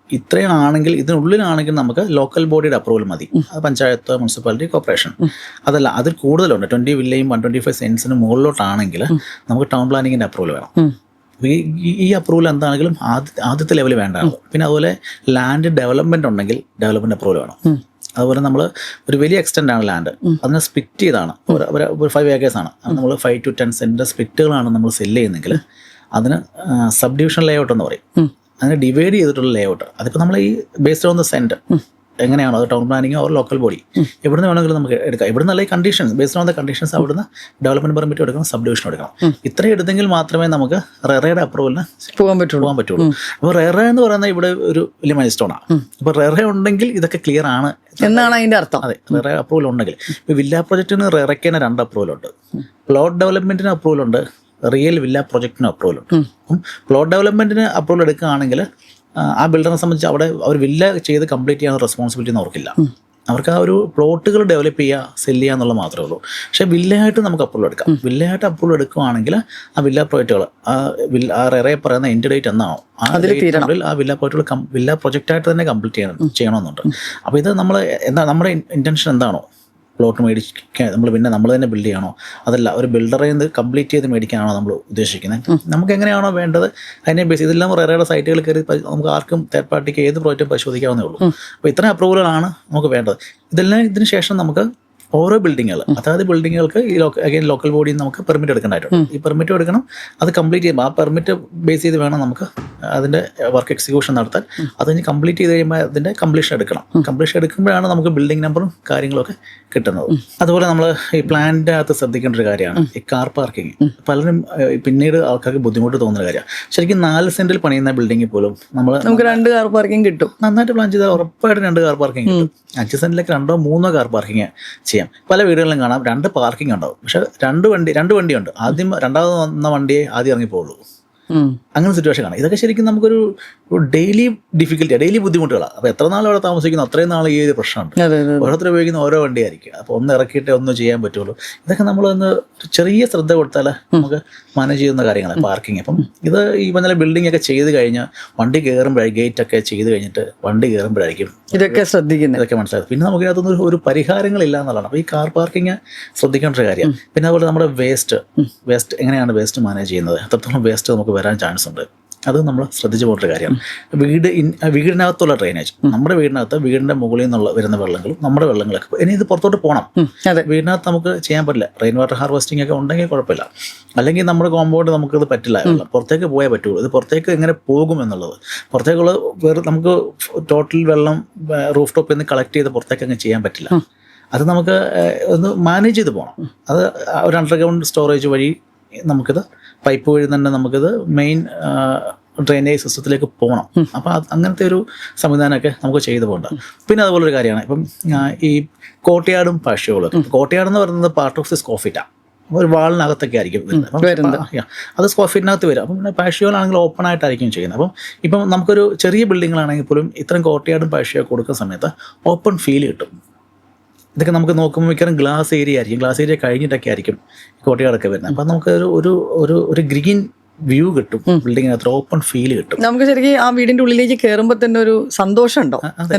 ഇത്രയും ആണെങ്കിൽ, ഇതിനുള്ളിലാണെങ്കിൽ നമുക്ക് ലോക്കൽ ബോഡിയുടെ അപ്രൂവൽ മതി. അത് പഞ്ചായത്ത്, മുനിസിപ്പാലിറ്റി, കോർപ്പറേഷൻ. അതല്ല, അതിൽ കൂടുതലുണ്ട്. 20 വില്ലയും 125 സെൻസിന് മുകളിലോട്ടാണെങ്കിൽ നമുക്ക് ടൗൺ പ്ലാനിങ്ങിൻ്റെ അപ്രൂവൽ വേണം. ഈ അപ്രൂവൽ എന്താണെങ്കിലും ആദ്യത്തെ ലെവൽ വേണ്ടതാണ്. പിന്നെ അതുപോലെ ലാൻഡ് ഡെവലപ്മെൻറ്റ് ഉണ്ടെങ്കിൽ ഡെവലപ്മെൻറ്റ് അപ്രൂവൽ വേണം. അതുപോലെ നമ്മൾ ഒരു വലിയ എക്സ്റ്റെൻഡ് ആണ് ലാൻഡ്, അതിനെ സ്പ്ലിറ്റ് ചെയ്താണ്, ഒരു 5 ഏക്കേഴ്സ് ആണ്, നമ്മൾ 5 to 10 സെൻറ്റ് സ്പ്ലിറ്റുകളാണ് നമ്മൾ സെല്ല് ചെയ്യുന്നെങ്കിൽ അതിന് സബ് ഡിവിഷൻ ലേഔട്ട് എന്ന് പറയും. അതിനെ ഡിവൈഡ് ചെയ്തിട്ടുള്ള ലേഔട്ട്. അതിപ്പോൾ നമ്മൾ ഈ ബേസ്ഡ് ഓൺ ദ സെൻറ്റ് എങ്ങനെയാണോ, അത് town planning or local body എവിടുന്ന് വേണമെങ്കിലും നമുക്ക് എടുക്കാം. ഇവിടുന്ന് നല്ല conditions based on the conditions അവിടുന്ന് ഡെവലപ്മെന്റ് പെർമിറ്റ് എടുക്കണം, സബ് ഡിവിഷൻ എടുക്കണം. ഇത്രയും എടുത്തെങ്കിൽ മാത്രമേ നമുക്ക് റെറയുടെ അപ്രൂവലിന് പോകാൻ പറ്റുള്ളൂ. അപ്പോൾ റെറ എന്ന് പറയുന്നത് ഇവിടെ ഒരു വലിയ മൈൽസ്റ്റോണാണ്. അപ്പോൾ റെറ ഉണ്ടെങ്കിൽ ഇതൊക്കെ ക്ലിയർ ആണ് എന്നാണ് അതിൻ്റെ അർത്ഥം. അതെ, റെറ അപ്രൂവൽ ഉണ്ടെങ്കിൽ. ഇപ്പോൾ വില്ല പ്രൊജക്റ്റിന് റെറയ്ക്ക് തന്നെ 2 അപ്രൂവലുണ്ട്. പ്ലോട്ട് ഡെവലപ്മെന്റിന് അപ്രൂവലുണ്ട്, റിയൽ വില്ല പ്രൊജക്റ്റിന് അപ്രൂവലുണ്ട്. പ്ലോട്ട് ഡെവലപ്മെന്റിന് അപ്രൂവൽ എടുക്കുകയാണെങ്കിൽ ആ ബിൽഡറിനെ സംബന്ധിച്ച് അവിടെ അവർ വില്ല ചെയ്ത് കംപ്ലീറ്റ് ചെയ്യാൻ റെസ്പോൺസിബിലിറ്റി ഒന്നും അവർക്കില്ല. അവർക്ക് ആ ഒരു പ്ലോട്ടുകൾ ഡെവലപ്പ് ചെയ്യുക, സെല് ചെയ്യുക എന്നുള്ളത് മാത്രമേ ഉള്ളൂ. പക്ഷേ വില്ലയായിട്ട് നമുക്ക് അപ്രൂവൽ എടുക്കാം. വില്ലയായിട്ട് അപ്രൂവൽ എടുക്കുകയാണെങ്കിൽ ആ വില്ല പ്രോജക്റ്റുകൾ ആ റെറേ പറയുന്ന എൻഡ് ഡേറ്റ് എന്നാണോ ആ വില്ല പ്രോജക്റ്റുകൾ വില്ല പ്രൊജക്റ്റായിട്ട് തന്നെ കംപ്ലീറ്റ് ചെയ്യണമെന്നുണ്ട്. അപ്പോൾ ഇത് നമ്മൾ നമ്മുടെ ഇൻറ്റൻഷൻ എന്താണോ, പ്ലോട്ട് മേടിക്കാൻ നമ്മൾ തന്നെ ബിൽഡ് ചെയ്യണോ, അതല്ല ഒരു ബിൽഡറെ നിന്ന് കംപ്ലീറ്റ് ചെയ്ത് മേടിക്കാനാണോ നമ്മൾ ഉദ്ദേശിക്കുന്നത്, നമുക്ക് എങ്ങനെയാണോ വേണ്ടത് അതിനെ ബേസ്. ഇതെല്ലാം റെറയുടെ സൈറ്റുകളിൽ കയറി നമുക്ക് ആർക്കും തേർഡ് പാർട്ടിക്ക് ഏത് പ്രോജക്റ്റും പരിശോധിക്കാവുന്നേ ഉള്ളൂ. അപ്പോൾ ഇത്രയും അപ്രൂവലുകളാണ് നമുക്ക് വേണ്ടത്. ഇതിന് ശേഷം നമുക്ക് ഓരോ ബിൽഡിങ്ങുകൾ, അതായത് ബിൽഡിങ്ങുകൾക്ക് ഈ ലോക്കൽ ബോഡിയിൽ നിന്ന് നമുക്ക് പെർമിറ്റ് എടുക്കേണ്ടതായിട്ടുണ്ട്. ഈ പെർമിറ്റ് എടുക്കണം, അത് കംപ്ലീറ്റ് ചെയ്യുമ്പോൾ ആ പെർമിറ്റ് ബേസ് ചെയ്ത് വേണം നമുക്ക് അതിൻ്റെ വർക്ക് എക്സിക്യൂഷൻ നടത്താൻ. അത് കഴിഞ്ഞ് കംപ്ലീറ്റ് ചെയ്ത് കഴിയുമ്പോൾ അതിൻ്റെ കംപ്ലീഷൻ എടുക്കണം. കംപ്ലീഷൻ എടുക്കുമ്പോഴാണ് നമുക്ക് ബിൽഡിംഗ് നമ്പറും കാര്യങ്ങളൊക്കെ കിട്ടുന്നത്. അതുപോലെ നമ്മൾ ഈ പ്ലാനിൻ്റെ അകത്ത് ശ്രദ്ധിക്കേണ്ട ഒരു കാര്യമാണ് ഈ കാർ പാർക്കിംഗ്. പലരും പിന്നീട് ആൾക്കാർക്ക് ബുദ്ധിമുട്ട് തോന്നുന്ന കാര്യമാണ്. ശരിക്കും 4 സെന്റിൽ പണിയുന്ന ബിൽഡിങ്ങിൽ പോലും നമുക്ക് 2 കാർ പാർക്കിംഗ് കിട്ടും. നന്നായിട്ട് പ്ലാൻ ചെയ്താൽ ഉറപ്പായിട്ട് 2 കാർ പാർക്കിംഗ് കിട്ടും. 5 സെന്റിലേക്ക് 2 3 കാർ പാർക്കിംഗ് ചെയ്യാം. പല വീടുകളിലും കാണാം 2 പാർക്കിംഗ് ഉണ്ടാവും, പക്ഷെ 2 വണ്ടിയുണ്ട്. ആദ്യം രണ്ടാമത് വന്ന വണ്ടിയെ ആദ്യം ഇറങ്ങിപ്പോളൂ. അങ്ങനെ സിറ്റുവേഷൻ കാണാം. ഇതൊക്കെ ശരിക്കും നമുക്കൊരു ഡെയിലി ഡിഫിക്കൽറ്റിയാണ്, ഡെയിലി ബുദ്ധിമുട്ടുകളാണ്. അപ്പോൾ എത്ര നാൾ അവിടെ താമസിക്കുന്നു അത്രയും നാൾ ഈ ഒരു പ്രശ്നമുണ്ട്. ഓരോരുത്തർ ഉപയോഗിക്കുന്ന ഓരോ വണ്ടിയായിരിക്കും. അപ്പോൾ ഒന്ന് ഇറക്കിയിട്ടേ ഒന്നും ചെയ്യാൻ പറ്റുള്ളൂ. ഇതൊക്കെ നമ്മളൊന്ന് ചെറിയ ശ്രദ്ധ കൊടുത്താൽ നമുക്ക് മാനേജ് ചെയ്യുന്ന കാര്യങ്ങളാണ് പാർക്കിംഗ്. അപ്പം ഇത് ഈ പറഞ്ഞ ബിൽഡിംഗ് ഒക്കെ ചെയ്ത് കഴിഞ്ഞാൽ വണ്ടി കയറുമ്പോഴായിരിക്കും, ഗേറ്റ് ഒക്കെ ചെയ്ത് കഴിഞ്ഞിട്ട് വണ്ടി കയറുമ്പോഴായിരിക്കും ഇതൊക്കെ ശ്രദ്ധിക്കുന്നത്, ഇതൊക്കെ മനസ്സിലാക്കും. പിന്നെ നമുക്ക് ഇതിനകത്തൊന്നും ഒരു പരിഹാരങ്ങളില്ല എന്നുള്ളതാണ്. അപ്പോൾ ഈ കാർ പാർക്കിംഗ് ശ്രദ്ധിക്കേണ്ട ഒരു കാര്യം. പിന്നെ അതുപോലെ നമ്മുടെ വേസ്റ്റ് എങ്ങനെയാണ് വേസ്റ്റ് മാനേജ് ചെയ്യുന്നത്, എത്രത്തോളം വേസ്റ്റ് നമുക്ക് വരാൻ ചാൻസ് ഉണ്ട്, അത് നമ്മൾ ശ്രദ്ധിച്ചു പോകേണ്ട കാര്യമാണ്. വീടിനകത്തുള്ള ഡ്രെയിനേജ്, നമ്മുടെ വീടിൻ്റെ മുകളിൽ നിന്നുള്ള വരുന്ന വെള്ളങ്ങളും നമ്മുടെ വെള്ളങ്ങളൊക്കെ ഇനി ഇത് പുറത്തോട്ട് പോകണം. വീടിനകത്ത് നമുക്ക് ചെയ്യാൻ പറ്റില്ല. റെയിൻ വാട്ടർ ഹാർവെസ്റ്റിംഗ് ഒക്കെ ഉണ്ടെങ്കിൽ കുഴപ്പമില്ല. അല്ലെങ്കിൽ നമ്മുടെ കോമ്പൗണ്ട് നമുക്കിത് പറ്റില്ല, പുറത്തേക്ക് പോയേ പറ്റുള്ളൂ. ഇത് പുറത്തേക്ക് എങ്ങനെ പോകും എന്നുള്ളത്, പുറത്തേക്കുള്ള നമുക്ക് ടോട്ടൽ വെള്ളം റൂഫ് ടോപ്പിൽ നിന്ന് കളക്ട് ചെയ്ത് പുറത്തേക്ക് അങ്ങ് ചെയ്യാൻ പറ്റില്ല. അത് നമുക്ക് ഒന്ന് മാനേജ് ചെയ്ത് പോകണം. അത് ഒരു അണ്ടർഗ്രൗണ്ട് സ്റ്റോറേജ് വഴി നമുക്കിത് പൈപ്പ് വഴി തന്നെ നമുക്കിത് മെയിൻ ഡ്രെയിനേജ് സിസ്റ്റത്തിലേക്ക് പോകണം. അപ്പോൾ അങ്ങനത്തെ ഒരു സംവിധാനമൊക്കെ നമുക്ക് ചെയ്തു പോകണ്ട. പിന്നെ അതുപോലൊരു കാര്യമാണ് ഇപ്പം ഈ കോട്ടയാടും പശുകളും. കോട്ടയാട് എന്ന് പറയുന്നത് പാർട്ട് ഓഫ് ദി സ്കോഫിറ്റാണ്, ഒരു വാളിനകത്തൊക്കെ ആയിരിക്കും വരുന്നത്. അത് സ്ക്വയർ ഫീറ്റിനകത്ത് വരും. അപ്പം പാഷ്യോലാണെങ്കിൽ ഓപ്പൺ ആയിട്ടായിരിക്കും ചെയ്യുന്നത്. അപ്പം ഇപ്പം നമുക്കൊരു ചെറിയ ബിൽഡിങ്ങുകളാണെങ്കിൽ പോലും ഇത്തരം കോട്ടയാടും പാഷ്യോ കൊടുക്കുന്ന സമയത്ത് ഓപ്പൺ ഫീൽ കിട്ടും. ഇതൊക്കെ നമുക്ക് നോക്കുമ്പോൾ മിക്കവാറും ഗ്ലാസ് ഏരിയ ആയിരിക്കും, ഗ്ലാസ് ഏരിയ കഴിഞ്ഞിട്ടൊക്കെ ആയിരിക്കും കോട്ടയാടൊക്കെ വരുന്നത്. അപ്പം നമുക്ക് ഒരു ഗ്രീൻ വ്യൂ കിട്ടും, ബിൽഡിങ്ങിനകത്ത് ഓപ്പൺ ഫീൽ കിട്ടും. നമുക്ക് ശരിക്കും ആ വീടിന്റെ ഉള്ളിലേക്ക് കയറുമ്പോൾ തന്നെ ഒരു സന്തോഷം ഉണ്ടാവും.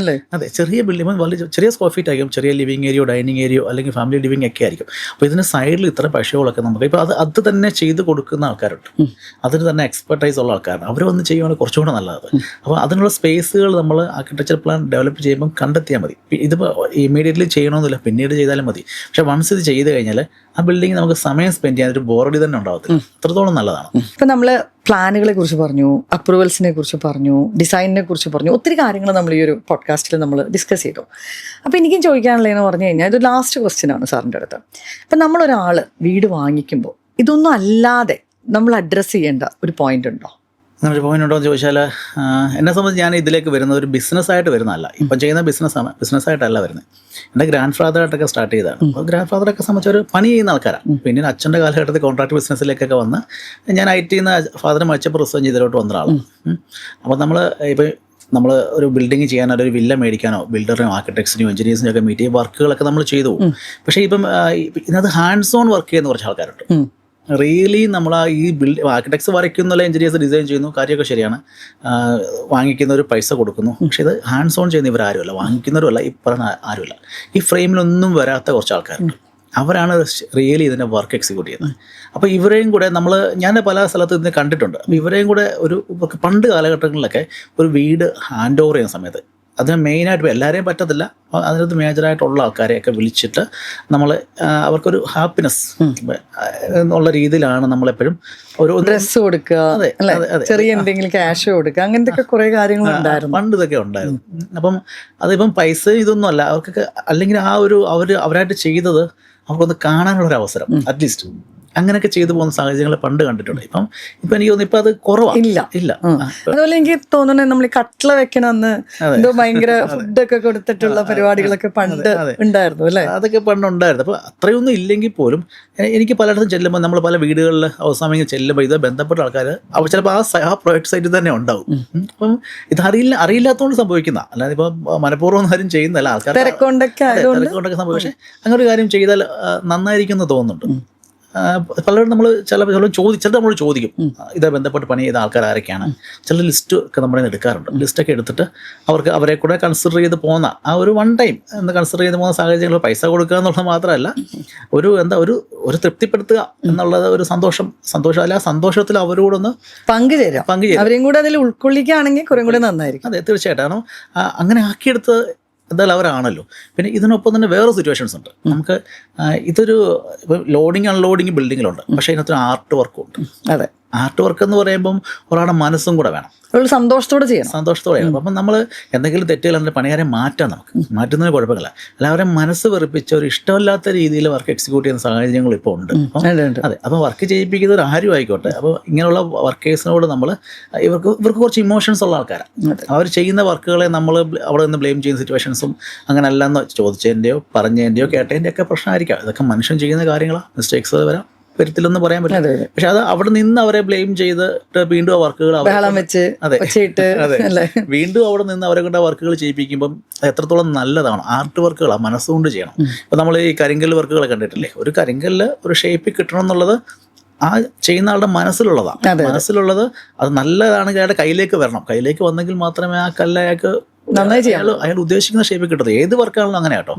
അതെ, ചെറിയ ബിൽഡിംഗ് വളരെ ചെറിയ സ്ക്വയർ ഫീറ്റ് ആയിരിക്കും, ചെറിയ ലിവിംഗ് ഏരിയോ ഡൈനിങ് ഏരിയോ അല്ലെങ്കിൽ ഫാമിലി ലിവിംഗ് ഒക്കെ ആയിരിക്കും. അപ്പോൾ ഇതിന് സൈഡിൽ ഇത്ര പശുകളൊക്കെ നമുക്ക് ഇപ്പോൾ അത് തന്നെ ചെയ്ത് കൊടുക്കുന്ന ആൾക്കാരുണ്ട്, അതിന് തന്നെ എക്സ്പെർട്ടൈസ് ഉള്ള ആൾക്കാരാണ്. അവർ വന്ന് ചെയ്യുവാണെങ്കിൽ കുറച്ചും കൂടെ നല്ലത്. അപ്പോൾ അതിനുള്ള സ്പേസുകൾ നമ്മൾ ആർക്കിടെക്ചർ പ്ലാൻ ഡെവലപ്പ് ചെയ്യുമ്പോൾ കണ്ടെത്തിയാൽ മതി. ഇതിപ്പോൾ ഇമ്മീഡിയറ്റ്ലി ചെയ്യണമെന്നില്ല, പിന്നീട് ചെയ്താലും മതി. പക്ഷേ വൺസ് ഇത് ചെയ്ത് കഴിഞ്ഞാൽ ആ ബിൽഡിംഗ് നമുക്ക് സമയം സ്പെൻഡ് ചെയ്യാൻ ഒരു ബോറടി തന്നെ ഉണ്ടാവത്തില്ല. അത്രത്തോളം നല്ലതാണ്. ഇപ്പം നമ്മൾ പ്ലാനുകളെ കുറിച്ച് പറഞ്ഞു, അപ്രൂവൽസിനെ കുറിച്ച് പറഞ്ഞു, ഡിസൈനിനെ കുറിച്ച് പറഞ്ഞു, ഒത്തിരി കാര്യങ്ങൾ നമ്മൾ ഈ ഒരു പോഡ്കാസ്റ്റിൽ നമ്മൾ ഡിസ്കസ് ചെയ്തു. അപ്പോൾ എനിക്കും ചോദിക്കാനുള്ളതെന്ന് പറഞ്ഞു കഴിഞ്ഞാൽ ഇത് ലാസ്റ്റ് ക്വസ്റ്റ്യൻ ആണ് സാറിൻ്റെ അടുത്ത്. അപ്പം നമ്മളൊരാൾ വീട് വാങ്ങിക്കുമ്പോൾ ഇതൊന്നും അല്ലാതെ നമ്മൾ അഡ്രസ്സ് ചെയ്യേണ്ട ഒരു പോയിന്റ് ഉണ്ടോ? അങ്ങനൊരു പോയിന്റ് ഉണ്ടോ എന്ന് ചോദിച്ചാൽ, എന്നെ സംബന്ധിച്ച് ഞാൻ ഇതിലേക്ക് വരുന്നത് ഒരു ബിസിനസ്സായിട്ട് വരുന്നതല്ല. ഇപ്പം ചെയ്യുന്ന ബിസിനസ്സായിട്ടല്ല വരുന്നത്. എൻ്റെ ഗ്രാൻഡ് ഫാദറായിട്ടൊക്കെ സ്റ്റാർട്ട് ചെയ്തതാണ്. അപ്പോൾ ഗ്രാൻഡ് ഫാദറൊക്കെ സംബന്ധിച്ച് ഒരു പണി ചെയ്യുന്ന ആൾക്കാരാണ്. പിന്നെ അച്ഛൻ്റെ കാലഘട്ടത്തിൽ കോൺട്രാക്ട് ബിസിനസ്സിലേക്കൊക്കെ വന്ന് ഞാൻ IT നിന്ന് ഫാദർ മരിച്ചപ്പോൾ റിസൈൻ ചെയ്തിലോട്ട് വന്ന ഒരാളാണ്. അപ്പോൾ നമ്മൾ ഒരു ബിൽഡിംഗ് ചെയ്യാനോ ഒരു വില്ല മേടിക്കാനോ ബിൽഡറിനോ ആർക്കിടെക്ട്സിനെയോ എഞ്ചിനീയേഴ്സിനെയോ ഒക്കെ മീറ്റ് വർക്കുകളൊക്കെ നമ്മൾ ചെയ്തു പോകും. പക്ഷേ ഇപ്പം ഇതിനകത്ത് ഹാൻഡ്സ് ഓൺ വർക്ക് ചെയ്യുന്ന കുറച്ച് ആൾക്കാരുണ്ട്. റിയലി നമ്മൾ ഈ ആർക്കിടെക്ട്സ് വരയ്ക്കുന്നുള്ള എഞ്ചിനീയേഴ്സ് ഡിസൈൻ ചെയ്യുന്നു, കാര്യമൊക്കെ ശരിയാണ്, വാങ്ങിക്കുന്നവർ പൈസ കൊടുക്കുന്നു. പക്ഷേ ഇത് ഹാൻഡ്സ് ഓൺ ചെയ്യുന്ന ഇവരാരുമല്ല, വാങ്ങിക്കുന്നവരുമല്ല, ഈ പറഞ്ഞ ആരുമല്ല. ഈ ഫ്രെയിമിലൊന്നും വരാത്ത കുറച്ച് ആൾക്കാരുണ്ട്. അവരാണ് റിയലി ഇതിൻ്റെ വർക്ക് എക്സിക്യൂട്ട് ചെയ്യുന്നത്. അപ്പോൾ ഇവരെയും കൂടെ ഞാൻ പല സ്ഥലത്ത് ഇതിനെ കണ്ടിട്ടുണ്ട്. അപ്പോൾ ഇവരെയും കൂടെ പണ്ട് കാലഘട്ടങ്ങളിലൊക്കെ ഒരു വീട് ഹാൻഡ് ഓവർ ചെയ്യുന്ന സമയത്ത് അതിന് മെയിനായിട്ട് എല്ലാവരെയും പറ്റത്തില്ല, അതിനകത്ത് മേജറായിട്ടുള്ള ആൾക്കാരെയൊക്കെ വിളിച്ചിട്ട് നമ്മൾ അവർക്കൊരു ഹാപ്പിനെസ് എന്നുള്ള രീതിയിലാണ് നമ്മളെപ്പോഴും ഒരു ഡ്രസ്സ് കൊടുക്കുക, ചെറിയ എന്തെങ്കിലും ക്യാഷ് കൊടുക്കുക, അങ്ങനത്തെ കുറേ കാര്യങ്ങളുണ്ടായിരുന്നു പണ്ട്. ഇതൊക്കെ ഉണ്ടായിരുന്നു. അപ്പം അതിപ്പം പൈസ ഇതൊന്നും അല്ല അവർക്കൊക്കെ, അല്ലെങ്കിൽ അവരായിട്ട് ചെയ്തത് അവർക്കൊന്ന് കാണാനുള്ളൊരു അവസരം അറ്റ്ലീസ്റ്റ് അങ്ങനെയൊക്കെ ചെയ്തു പോകുന്ന സാഹചര്യങ്ങൾ പണ്ട് കണ്ടിട്ടുണ്ട്. ഇപ്പം എനിക്ക് തോന്നുന്നു ഇപ്പം അത് കുറവാണ്. ഇല്ല. അതുപോലെ എനിക്ക് തോന്നുന്നത് നമ്മൾ ഈ കട്ട്ല വെക്കണമെന്ന് എന്തോ ഭയങ്കര ഫുഡൊക്കെ കൊടുത്തിട്ടുള്ള പരിപാടികളൊക്കെ പണ്ട് ഉണ്ടായിരുന്നു അല്ലേ? അതൊക്കെ പണ്ട് ഉണ്ടായിരുന്നു. അപ്പോൾ അത്രയൊന്നും ഇല്ലെങ്കിൽ പോലും എനിക്ക് പലയിടത്തും ചെല്ലുമ്പോൾ നമ്മൾ പല വീടുകളിൽ അവസാനം ചെല്ലുമ്പോൾ ഇത് ബന്ധപ്പെട്ട ആൾക്കാർ അവർ ചിലപ്പോൾ ആ പ്രൊജക്ട് സൈറ്റിൽ തന്നെ ഉണ്ടാവും. അപ്പം ഇത് അറിയില്ലാത്തതുകൊണ്ട് സംഭവിക്കുന്ന, അല്ലാതെ ഇപ്പം മനഃപൂർവ്വം ആരും ചെയ്യുന്നതല്ല. ആൾക്കാർ തിരക്കൊണ്ടൊക്കെ സംഭവിക്കും. പക്ഷേ അങ്ങനെ ഒരു കാര്യം ചെയ്താൽ നന്നായിരിക്കും എന്ന് തോന്നുന്നുണ്ട്. പലരും ചിലപ്പോൾ ചോദിക്കും ഇതേ ബന്ധപ്പെട്ട് പണി ചെയ്ത ആൾക്കാർ ആരൊക്കെയാണ്. ചില ലിസ്റ്റ് ഒക്കെ നമ്മുടെ എടുക്കാറുണ്ട്. ലിസ്റ്റൊക്കെ എടുത്തിട്ട് അവരെ കൂടെ കൺസിഡർ ചെയ്ത് പോകുന്ന ആ ഒരു വൺ ടൈം കൺസിഡർ ചെയ്ത് പോകുന്ന സാഹചര്യങ്ങൾ പൈസ കൊടുക്കുക എന്നുള്ളത് മാത്രമല്ല, ഒരു തൃപ്തിപ്പെടുത്തുക എന്നുള്ളത് ഒരു സന്തോഷം അല്ല, ആ സന്തോഷത്തിൽ അവരോടൊന്ന് പങ്കുചേരാം, അവരെയും കൂടെ അതിൽ ഉൾക്കൊള്ളിക്കുകയാണെങ്കിൽ കുറേ കൂടെ നന്നായിരിക്കും. അതെ, തീർച്ചയായിട്ടും. കാരണം അങ്ങനെ ആക്കിയെടുത്ത് എന്തായാലും അവരാണല്ലോ. പിന്നെ ഇതിനൊപ്പം തന്നെ വേറെ സിറ്റുവേഷൻസ് ഉണ്ട്. നമുക്ക് ഇതൊരു ലോഡിങ് അൺലോഡിങ് ബിൽഡിങ്ങിലുണ്ട്, പക്ഷേ ഇതിനകത്തൊരു ആർട്ട് വർക്കും ഉണ്ട്. അതെ, ആർട്ട് വർക്ക് എന്ന് പറയുമ്പം ഒരാളുടെ മനസ്സും കൂടെ വേണം, ഒരു സന്തോഷത്തോടെ ചെയ്യണം. സന്തോഷത്തോടെ ചെയ്യണം. അപ്പം നമ്മൾ എന്തെങ്കിലും തെറ്റുകൾ അതിൻ്റെ പണിക്കാരെ മാറ്റാം, നമുക്ക് മാറ്റുന്നതിന് കുഴപ്പമില്ല. അല്ല അവരെ മനസ്സ് വെറുപ്പിച്ച ഒരു ഇഷ്ടമില്ലാത്ത രീതിയിൽ വർക്ക് എക്സിക്യൂട്ട് ചെയ്യുന്ന സാഹചര്യങ്ങൾ ഇപ്പോൾ ഉണ്ട്. അതെ, അപ്പോൾ വർക്ക് ചെയ്യിപ്പിക്കുന്നവർ ആരും ആയിക്കോട്ടെ, അപ്പോൾ ഇങ്ങനെയുള്ള വർക്കേഴ്സിനോട് നമ്മൾ ഇവർക്ക് കുറച്ച് ഇമോഷൻസ് ഉള്ള ആൾക്കാരാണ്. അവർ ചെയ്യുന്ന വർക്കുകളെ നമ്മൾ അവിടെ നിന്ന് ബ്ലെയിം ചെയ്യുന്ന സിറ്റുവേഷൻസും അങ്ങനെ അല്ലെന്ന് ചോദിച്ചതിൻ്റെയോ പറഞ്ഞതിൻ്റെയോ കേട്ടതിൻ്റെയോ ഒക്കെ പ്രശ്നമായിരിക്കാം. ഇതൊക്കെ മനുഷ്യൻ ചെയ്യുന്ന കാര്യങ്ങളാണ്, മിസ്റ്റേക്സ് വരാം, വരുത്തില്ലെന്ന് പറയാൻ പറ്റില്ല. പക്ഷെ അത് അവിടെ നിന്ന് അവരെ ബ്ലെയിം ചെയ്തിട്ട് വീണ്ടും ആ വർക്കുകൾ വീണ്ടും അവിടെ നിന്ന് അവരെ കൊണ്ട് ആ വർക്കുകൾ ചെയ്യിപ്പിക്കുമ്പം എത്രത്തോളം നല്ലതാണ്. ആർട്ട് വർക്കുകൾ ആ മനസ്സുകൊണ്ട് ചെയ്യണം. ഇപ്പം നമ്മൾ ഈ കരിങ്കല്ല് വർക്കുകൾ കണ്ടിട്ടില്ലേ, ഒരു കരിങ്കല്ല് ഒരു ഷേപ്പിൽ കിട്ടണം എന്നുള്ളത് ആ ചെയ്യുന്ന ആളുടെ മനസ്സിലുള്ളതാണ്. മനസ്സിലുള്ളത് അത് നല്ലതാണെങ്കിൽ അയാളുടെ കയ്യിലേക്ക് വരണം. കയ്യിലേക്ക് വന്നെങ്കിൽ മാത്രമേ ആ കല്ല് അയാൾക്ക് നന്നായി അയാൾ ഉദ്ദേശിക്കുന്ന ഷേപ്പിൽ കിട്ടുന്നത്. ഏത് വർക്കാണല്ലോ അങ്ങനെ കേട്ടോ,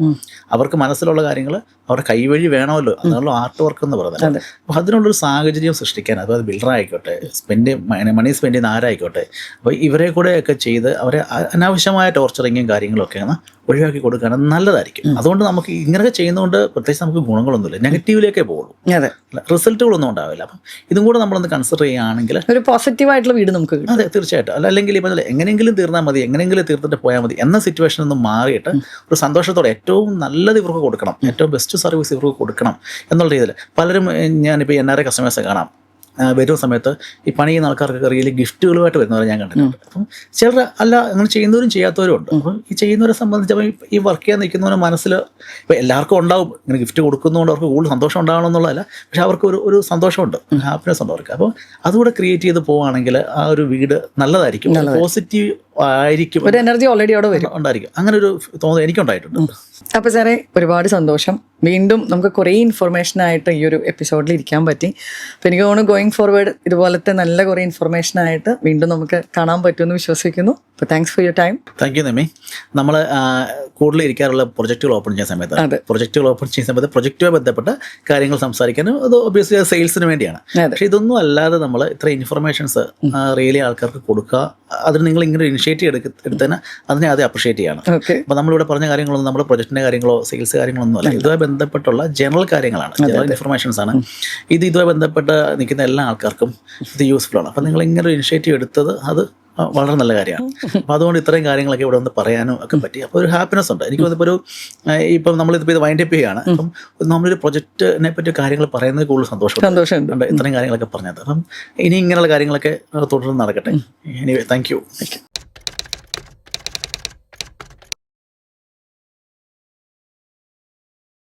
അവർക്ക് മനസ്സിലുള്ള കാര്യങ്ങൾ അവരുടെ കൈവഴി വേണമല്ലോ, അതാണല്ലോ ആർട്ട് വർക്ക് എന്ന് പറയുന്നത്. അപ്പോൾ അതിനുള്ളൊരു സാഹചര്യം സൃഷ്ടിക്കാൻ, അതായത് ബിൽഡർ ആയിക്കോട്ടെ, മണി സ്പെൻഡ് ചെയ്യുന്ന ആരായിക്കോട്ടെ, അപ്പോൾ ഇവരെ കൂടെയൊക്കെ ചെയ്ത് അവരെ അനാവശ്യമായ ടോർച്ചറിങ്ങും കാര്യങ്ങളൊക്കെ ഒഴിവാക്കി കൊടുക്കാൻ നല്ലതായിരിക്കും. അതുകൊണ്ട് നമുക്ക് ഇങ്ങനെയൊക്കെ ചെയ്യുന്നതുകൊണ്ട് പ്രത്യേകിച്ച് നമുക്ക് ഗുണങ്ങളൊന്നുമില്ല, നെഗറ്റീവിലേക്കേ പോകുള്ളൂ, റിസൾട്ടുകളൊന്നും ഉണ്ടാവില്ല. അപ്പം ഇതും കൂടെ നമ്മളൊന്ന് കൺസിഡർ ചെയ്യുകയാണെങ്കിൽ ഒരു പോസിറ്റീവായിട്ടുള്ള വീട് നമുക്ക്, അതെ തീർച്ചയായിട്ടും. അല്ലെങ്കിൽ ഇപ്പം എങ്ങനെയെങ്കിലും തീർന്നാൽ മതി, എങ്ങനെയെങ്കിലും തീർത്തിട്ട് പോയാൽ മതി എന്ന സിറ്റുവേഷനിൽ നിന്ന് മാറിയിട്ട് ഒരു സന്തോഷത്തോടെ ഏറ്റവും നല്ലത് ഇവർക്ക് കൊടുക്കണം, ഏറ്റവും ബെസ്റ്റ് സർവീസ് ഇവർക്ക് കൊടുക്കണം എന്നുള്ള രീതിയിൽ പലരും, ഞാനിപ്പോൾ NRI കസ്റ്റമേഴ്സ് കാണാം, വരുന്ന സമയത്ത് ഈ പണി ചെയ്യുന്ന ആൾക്കാർക്ക് റിയലി ഗിഫ്റ്റുകളുമായിട്ട് വരുന്നവരെ ഞാൻ കണ്ടിട്ടുണ്ട്. അപ്പം ചിലർ അല്ല അങ്ങനെ ചെയ്യുന്നവരും ചെയ്യാത്തവരും ഉണ്ട്. അപ്പം ഈ ചെയ്യുന്നവരെ സംബന്ധിച്ചപ്പോൾ ഈ വർക്ക് ചെയ്യാൻ നിൽക്കുന്നവരെ മനസ്സിൽ ഇപ്പോൾ എല്ലാവർക്കും ഉണ്ടാവും, ഇങ്ങനെ ഗിഫ്റ്റ് കൊടുക്കുന്നതുകൊണ്ട് അവർക്ക് കൂടുതൽ സന്തോഷം ഉണ്ടാവണം എന്നുള്ളതല്ല, പക്ഷെ അവർക്ക് ഒരു സന്തോഷമുണ്ട്, ഹാപ്പിനെസ് ഉണ്ട് അവർക്ക്. അപ്പോൾ അതുകൂടെ ക്രിയേറ്റ് ചെയ്ത് പോവുകയാണെങ്കിൽ ആ ഒരു വീട് നല്ലതായിരിക്കും, പോസിറ്റീവ് ആയിരിക്കും, ഒരു എനർജി ഓൾറെഡി അവിടെ വരും, ഉണ്ടായിരിക്കും. അങ്ങനെ ഒരു തോന്നൽ എനിക്കുണ്ടായിട്ടുണ്ട്. അപ്പോൾ സാറേ ഒരുപാട് സന്തോഷം. വീണ്ടും നമുക്ക് കുറേ ഇൻഫർമേഷനായിട്ട് ഈ ഒരു എപ്പിസോഡിൽ ഇരിക്കാൻ പറ്റി. അപ്പോൾ എനിക്ക് തോന്നുന്നു ഗോയിങ് ഫോർവേഡ് ഇതുപോലത്തെ നല്ല കുറേ ഇൻഫർമേഷനായിട്ട് വീണ്ടും നമുക്ക് കാണാൻ പറ്റുമെന്ന് വിശ്വസിക്കുന്നു. അപ്പോൾ thanks for your time. Thank you Nimmi. നമ്മൾ കൂടുതൽ ഇരിക്കാറുള്ള പ്രൊജക്റ്റുകൾ ഓപ്പൺ ചെയ്യുന്ന സമയത്ത്, പ്രൊജക്റ്റുമായി ബന്ധപ്പെട്ട കാര്യങ്ങൾ സംസാരിക്കാനും അത് ഒബ്വിയസ്ലി സെയിൽസിന് വേണ്ടിയാണ്. പക്ഷേ ഇതൊന്നും അല്ലാതെ നമ്മൾ ഇത്ര ഇൻഫർമേഷൻസ് റിയലി ആൾക്കാർക്ക് കൊടുക്കുക, അതിന് നിങ്ങൾ ഇങ്ങനെ ഇനിഷ്യേറ്റീവ് എടുത്തതിന് അതിനെ ആദ്യം അപ്രിഷ്യേറ്റ് ചെയ്യണം. അപ്പോൾ നമ്മളിവിടെ പറഞ്ഞ കാര്യങ്ങളൊന്നും നമ്മുടെ പ്രൊജക്റ്റിൻ്റെ കാര്യങ്ങളോ സെയിൽസ് കാര്യങ്ങളൊന്നും അല്ല, ഇതുമായി ബന്ധപ്പെട്ടുള്ള ജനറൽ കാര്യങ്ങളാണ്, ജനറൽ ഇൻഫർമേഷൻസ് ആണ്. ഇതുമായി ബന്ധപ്പെട്ട് നിൽക്കുന്ന എല്ലാ ആൾക്കാർക്കും ഇത് യൂസ്ഫുൾ ആണ്. അപ്പോൾ നിങ്ങൾ ഇങ്ങനെ ഒരു ഇനിഷ്യേറ്റീവ് എടുത്തത് അത് വളരെ നല്ല കാര്യമാണ്. അപ്പോൾ അതുകൊണ്ട് ഇത്രയും കാര്യങ്ങളൊക്കെ ഇവിടെ ഒന്ന് പറയാനും ഒക്കെ പറ്റി. അപ്പോൾ ഒരു ഹാപ്പിനെസ് ഉണ്ട്. എനിക്ക് തോന്നിയപ്പോൾ ഇപ്പം നമ്മളിതിപ്പോൾ ഇത് വൈൻഡ് അപ്പ് ചെയ്യുകയാണ്. അപ്പം നമ്മളൊരു പ്രൊജക്റ്റിനെ പറ്റി കാര്യങ്ങൾ പറയുന്നത് കൂടുതൽ സന്തോഷമുണ്ട്, ഇത്രയും കാര്യങ്ങളൊക്കെ പറഞ്ഞത്. അപ്പം ഇനി ഇങ്ങനെയുള്ള കാര്യങ്ങളൊക്കെ തുടർന്ന് നടക്കട്ടെ. Anyway thank you.